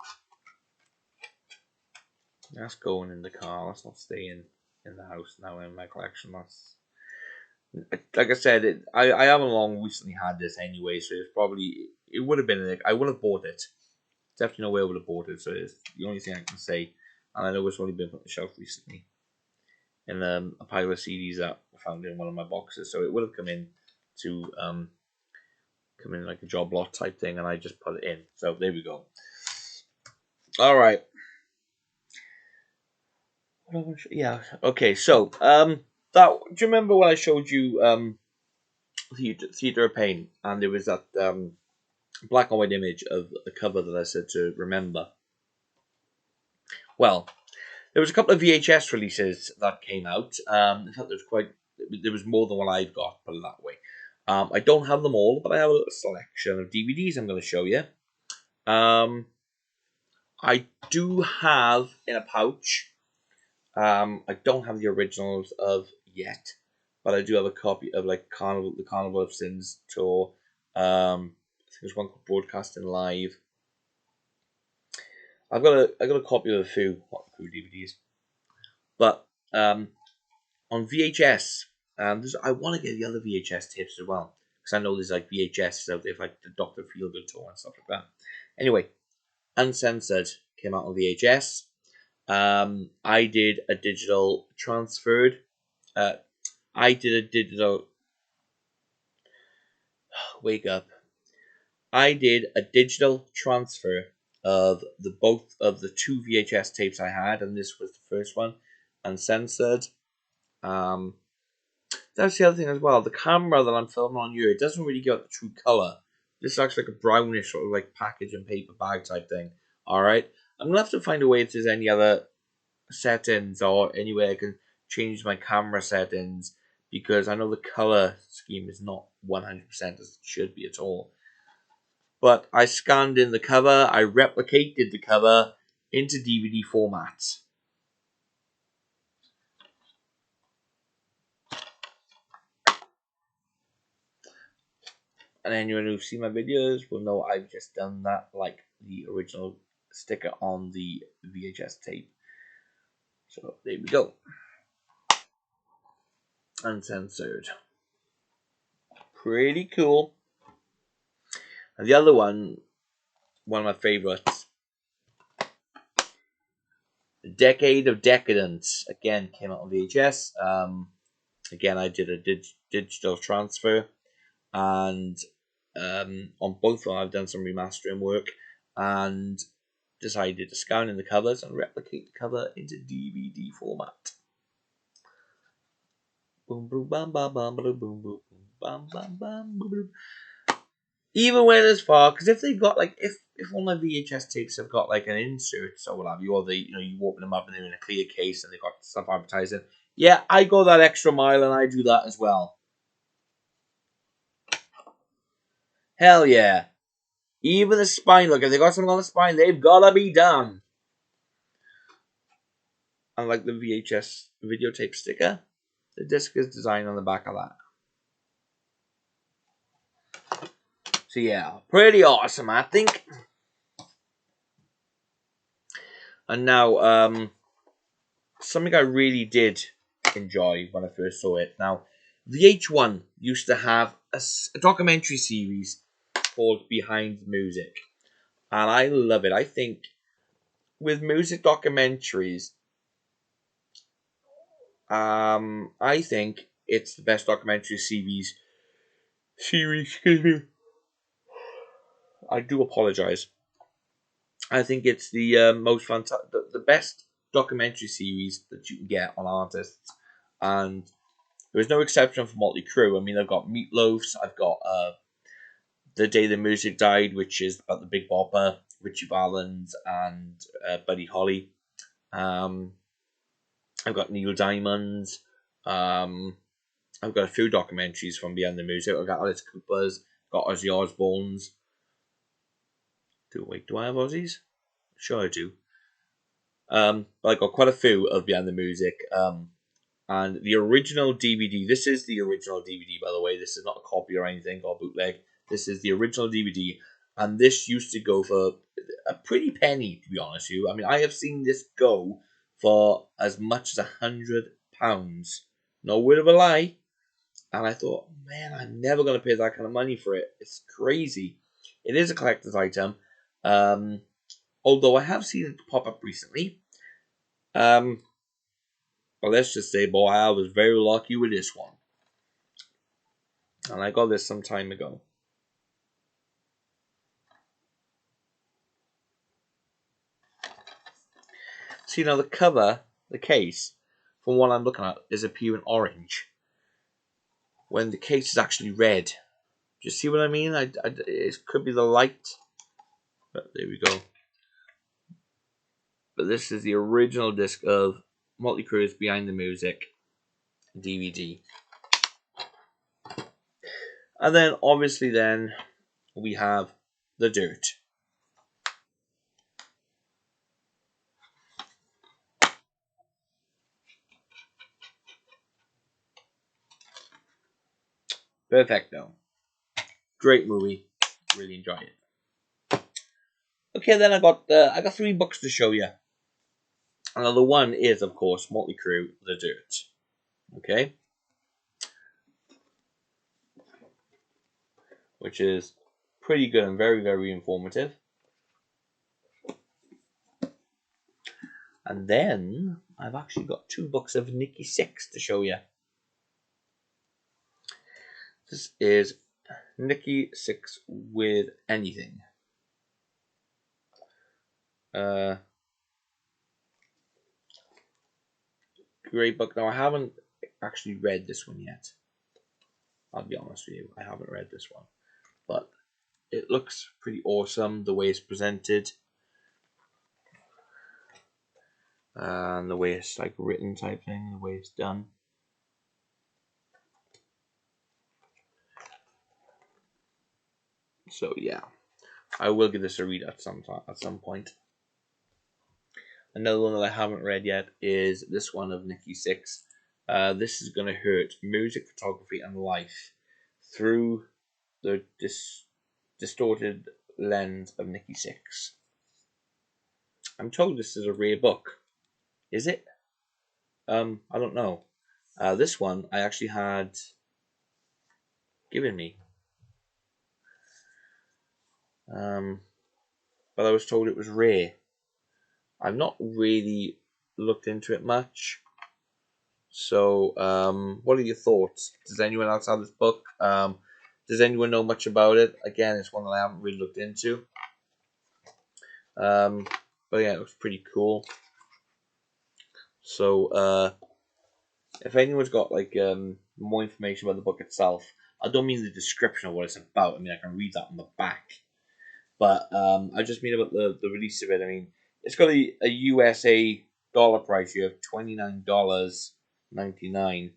That's going in the car. That's not staying in the house now in my collection. That's like I said. I haven't long recently had this anyway, so it would have been. I would have bought it. Definitely no way I would have bought it. So it's the only thing I can say. And I know it's only been put on the shelf recently in a pile of CDs that I found in one of my boxes. So it would have come in like a job lot type thing, and I just put it in. So there we go. All right. Yeah. Okay. So do you remember when I showed you Theater of Pain, and there was that black and white image of the cover that I said to remember? Well, there was a couple of VHS releases that came out. In fact, there was more than what I've got. Put it that way. I don't have them all, but I have a little selection of DVDs I'm going to show you. I do have in a pouch. I don't have the originals of yet, but I do have a copy of like the Carnival of Sins tour. I think there's one called Broadcasting Live. I got a copy of a few Crue DVDs, but on VHS I want to get the other VHS tapes as well, because I know there's like VHS out there, like the Dr. Feelgood tour and stuff like that. Anyway, Uncensored came out on VHS. I did a digital transferred. I did a digital. Wake up. I did a digital transfer of both of the two VHS tapes I had, and this was the first one, Uncensored. That's the other thing as well. The camera that I'm filming on here, it doesn't really get the true color. This looks like a brownish sort of like package and paper bag type thing. Alright. I'm gonna have to find a way if there's any other settings or any way I can change my camera settings, because I know the color scheme is not 100% as it should be at all. But I scanned in the cover, I replicated the cover into DVD format. And anyone who's seen my videos will know I've just done that like the original sticker on the VHS tape. So there we go. Uncensored. Pretty cool. And the other one of my favorites, The Decade of Decadence, again came out on VHS. Again, I did a digital transfer, and on both of them I've done some remastering work, and decided to scan in the covers and replicate the cover into DVD format. Boom boom bam bam bam boom boom boom bam bam bam boom boom. Even went as far, because if they got like if one of my VHS tapes have got like an insert or what have you, or they you open them up and they're in a clear case and they got stuff advertising, yeah, I go that extra mile and I do that as well. Hell yeah. Even the spine, look, if they got something on the spine, they've gotta be done. Unlike the VHS videotape sticker, the disc is designed on the back of that. So yeah, pretty awesome, I think. And now, something I really did enjoy when I first saw it. Now, VH1 used to have a documentary series called Behind the Music, and I love it. I think with music documentaries, I think it's the best documentary series. Excuse me. I do apologize. I think it's the most fantastic, the best documentary series that you can get on artists, and there was no exception for Motley Crue. I mean, I've got Meatloaf's, I've got The Day the Music Died, which is about the Big Bopper, Richie Valens, and Buddy Holly. I've got Neil Diamond's. I've got a few documentaries from Behind the Music. I've got Alice Cooper's, got Ozzy Osbourne's. Do I have Ozzy's? Sure I do. But I got quite a few of Behind the Music. And the original DVD, this is the original DVD, by the way. This is not a copy or anything, or bootleg. This is the original DVD. And this used to go for a pretty penny, to be honest with you. I mean, I have seen this go for as much as £100. No word of a lie. And I thought, man, I'm never going to pay that kind of money for it. It's crazy. It is a collector's item. Although I have seen it pop up recently. But let's just say, boy, I was very lucky with this one. And I got this some time ago. See, now the cover, the case, from what I'm looking at, is appearing orange, when the case is actually red. Do you see what I mean? It could be the light. But there we go. But this is the original disc of Motley Crue's Behind the Music DVD. And then, obviously, we have The Dirt. Perfecto. Great movie. Really enjoy it. Okay, then I got 3 books to show you. Another one is, of course, Motley Crue, The Dirt. Okay? which is pretty good and very, very informative. And then I've actually got 2 books of Nikki Sixx to show you. This is Nikki Sixx with Anything. Great book. Now, I haven't actually read this one yet. I'll be honest with you, I haven't read this one. But it looks pretty awesome, the way it's presented. And the way it's like written type thing, the way it's done. So yeah, I will give this a read at some point. Another one that I haven't read yet is this one of Nikki Sixx. This is Gonna Hurt: Music, Photography, and Life through the distorted lens of Nikki Sixx. I'm told this is a rare book. Is it? I don't know. This one I actually had given me. But I was told it was rare. I've not really looked into it much. So, what are your thoughts? Does anyone else have this book? Does anyone know much about it? Again, it's one that I haven't really looked into. But yeah, it looks pretty cool. So, if anyone's got like more information about the book itself, I don't mean the description of what it's about. I mean, I can read that on the back. But I just mean about the release of it. I mean, it's got a USA dollar price here of $29.99.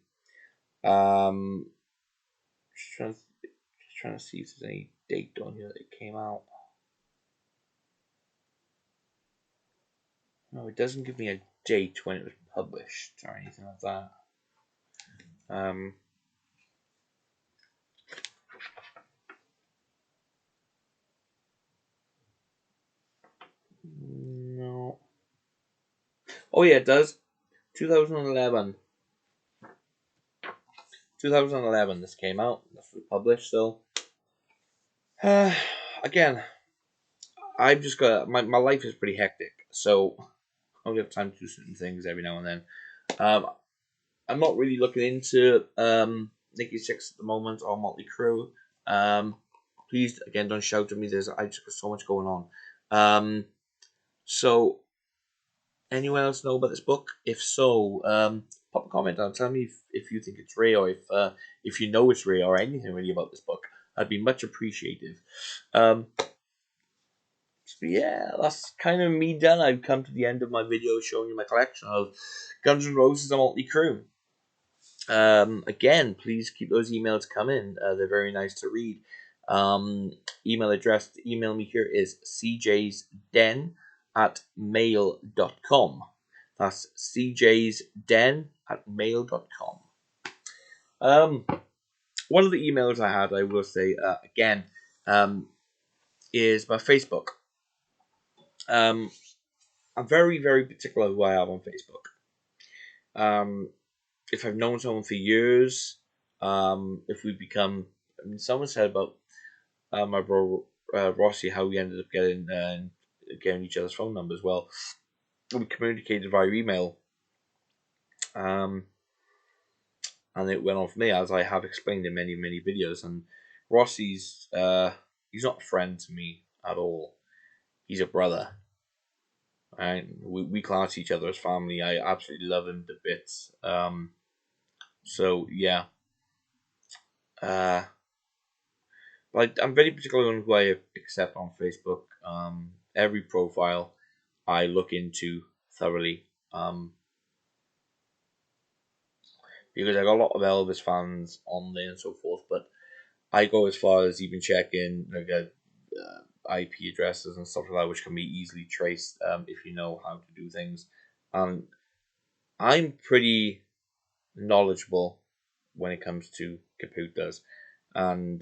Just trying to see if there's any date on here that it came out. No, it doesn't give me a date when it was published or anything like that. No. Oh yeah, it does. 2011. 2011 this came out. That's published, so again, I've just got my life is pretty hectic, so I only have time to do certain things every now and then. I'm not really looking into Nikki Sixx at the moment or Motley Crue. Please again don't shout at me. I just got so much going on. So anyone else know about this book? If so, pop a comment down. Tell me if you think it's rare, or if you know it's rare, or anything really about this book. I'd be much appreciative. So yeah, that's kind of me done. I've come to the end of my video showing you my collection of Guns N' Roses and Motley Crue. Again, please keep those emails coming. They're very nice to read. Email address to email me here is cjsden@mail.com. That's cjsden@mail.com. One of the emails I had, I will say again, is my Facebook. I'm very, very particular who I have on Facebook. If I've known someone for years, if we become, I mean, someone said about my bro Rossi, how we ended up getting each other's phone numbers. Well, we communicated via email, and it went on from there, as I have explained in many, many videos. And Rossi's he's not a friend to me at all. He's a brother. Right? We class each other as family. I absolutely love him to bits. So yeah. But I'm very particular on who I accept on Facebook. Every profile I look into thoroughly. Because I got a lot of Elvis fans on there and so forth, but I go as far as even checking like IP addresses and stuff like that, which can be easily traced if you know how to do things. I'm pretty knowledgeable when it comes to computers, and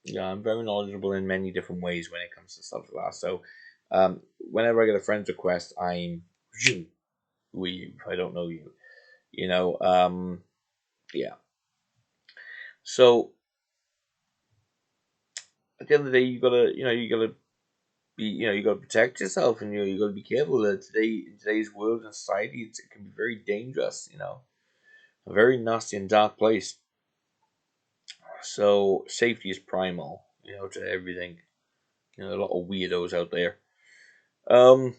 yeah, I'm very knowledgeable in many different ways when it comes to stuff like that. So, whenever I get a friend request, I'm who are you? I don't know you. You know, yeah. So at the end of the day, you gotta be, you gotta protect yourself, and you gotta be careful. That in today's world and society, it can be very dangerous. A very nasty and dark place. So safety is primal. To everything. A lot of weirdos out there. Um,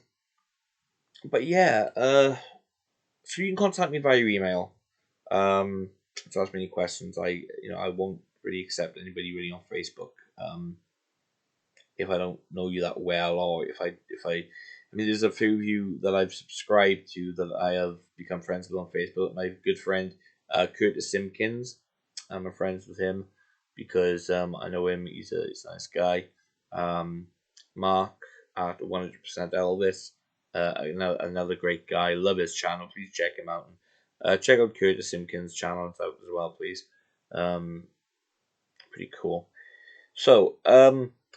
but yeah. So you can contact me via email. To ask me any questions. I won't really accept anybody really on Facebook. If I don't know you that well, or I mean, there's a few of you that I've subscribed to that I have become friends with on Facebook. My good friend, Curtis Simpkins, I'm friends with him because I know him. He's a nice guy. Um, Mark at 100% Elvis, another great guy. Love his channel. Please check him out. Check out Curtis Simpkins' channel out as well, please. Pretty cool. So,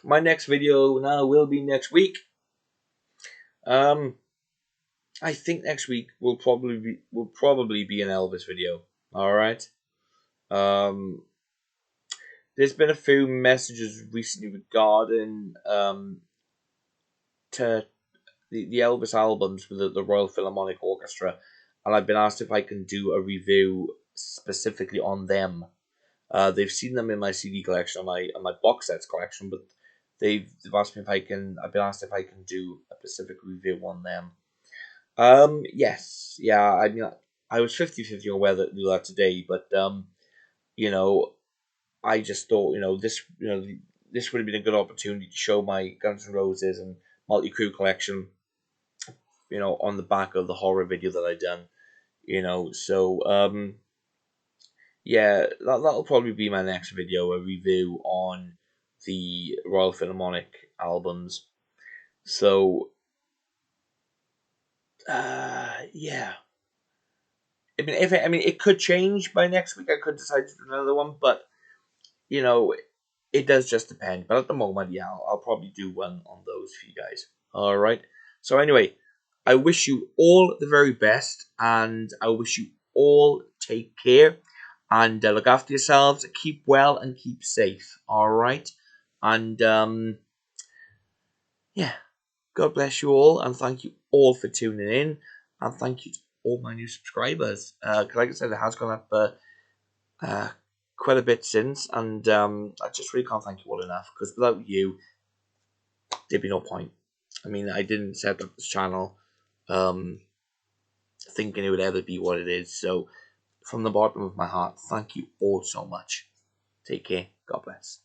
my next video now will be next week. I think next week will probably be an Elvis video. All right. Um, there's been a few messages recently regarding to the Elvis albums with the Royal Philharmonic Orchestra, and I've been asked if I can do a review specifically on them. They've seen them in my CD collection, on my box sets collection, but they've asked me if I can. I've been asked if I can do a specific review on them. Yes, yeah. I mean, I was 50-50 on whether to do that today, but you know, I just thought, this would have been a good opportunity to show my Guns N' Roses and Motley Crue collection, on the back of the horror video that I done. So yeah, that'll probably be my next video, a review on the Royal Philharmonic albums. So, yeah. It could change by next week. I could decide to do another one, but you know, it does just depend. But at the moment, yeah, I'll probably do one on those for you guys. All right. So anyway, I wish you all the very best, and I wish you all take care and look after yourselves. Keep well and keep safe. All right. And yeah, God bless you all, and thank you all for tuning in, and thank you to all my new subscribers. Like I said, it has gone up uh, quite a bit since, and I just really can't thank you all enough, because without you, there'd be no point. I mean, I didn't set up this channel um, thinking it would ever be what it is. So, from the bottom of my heart, thank you all so much. Take care. God bless.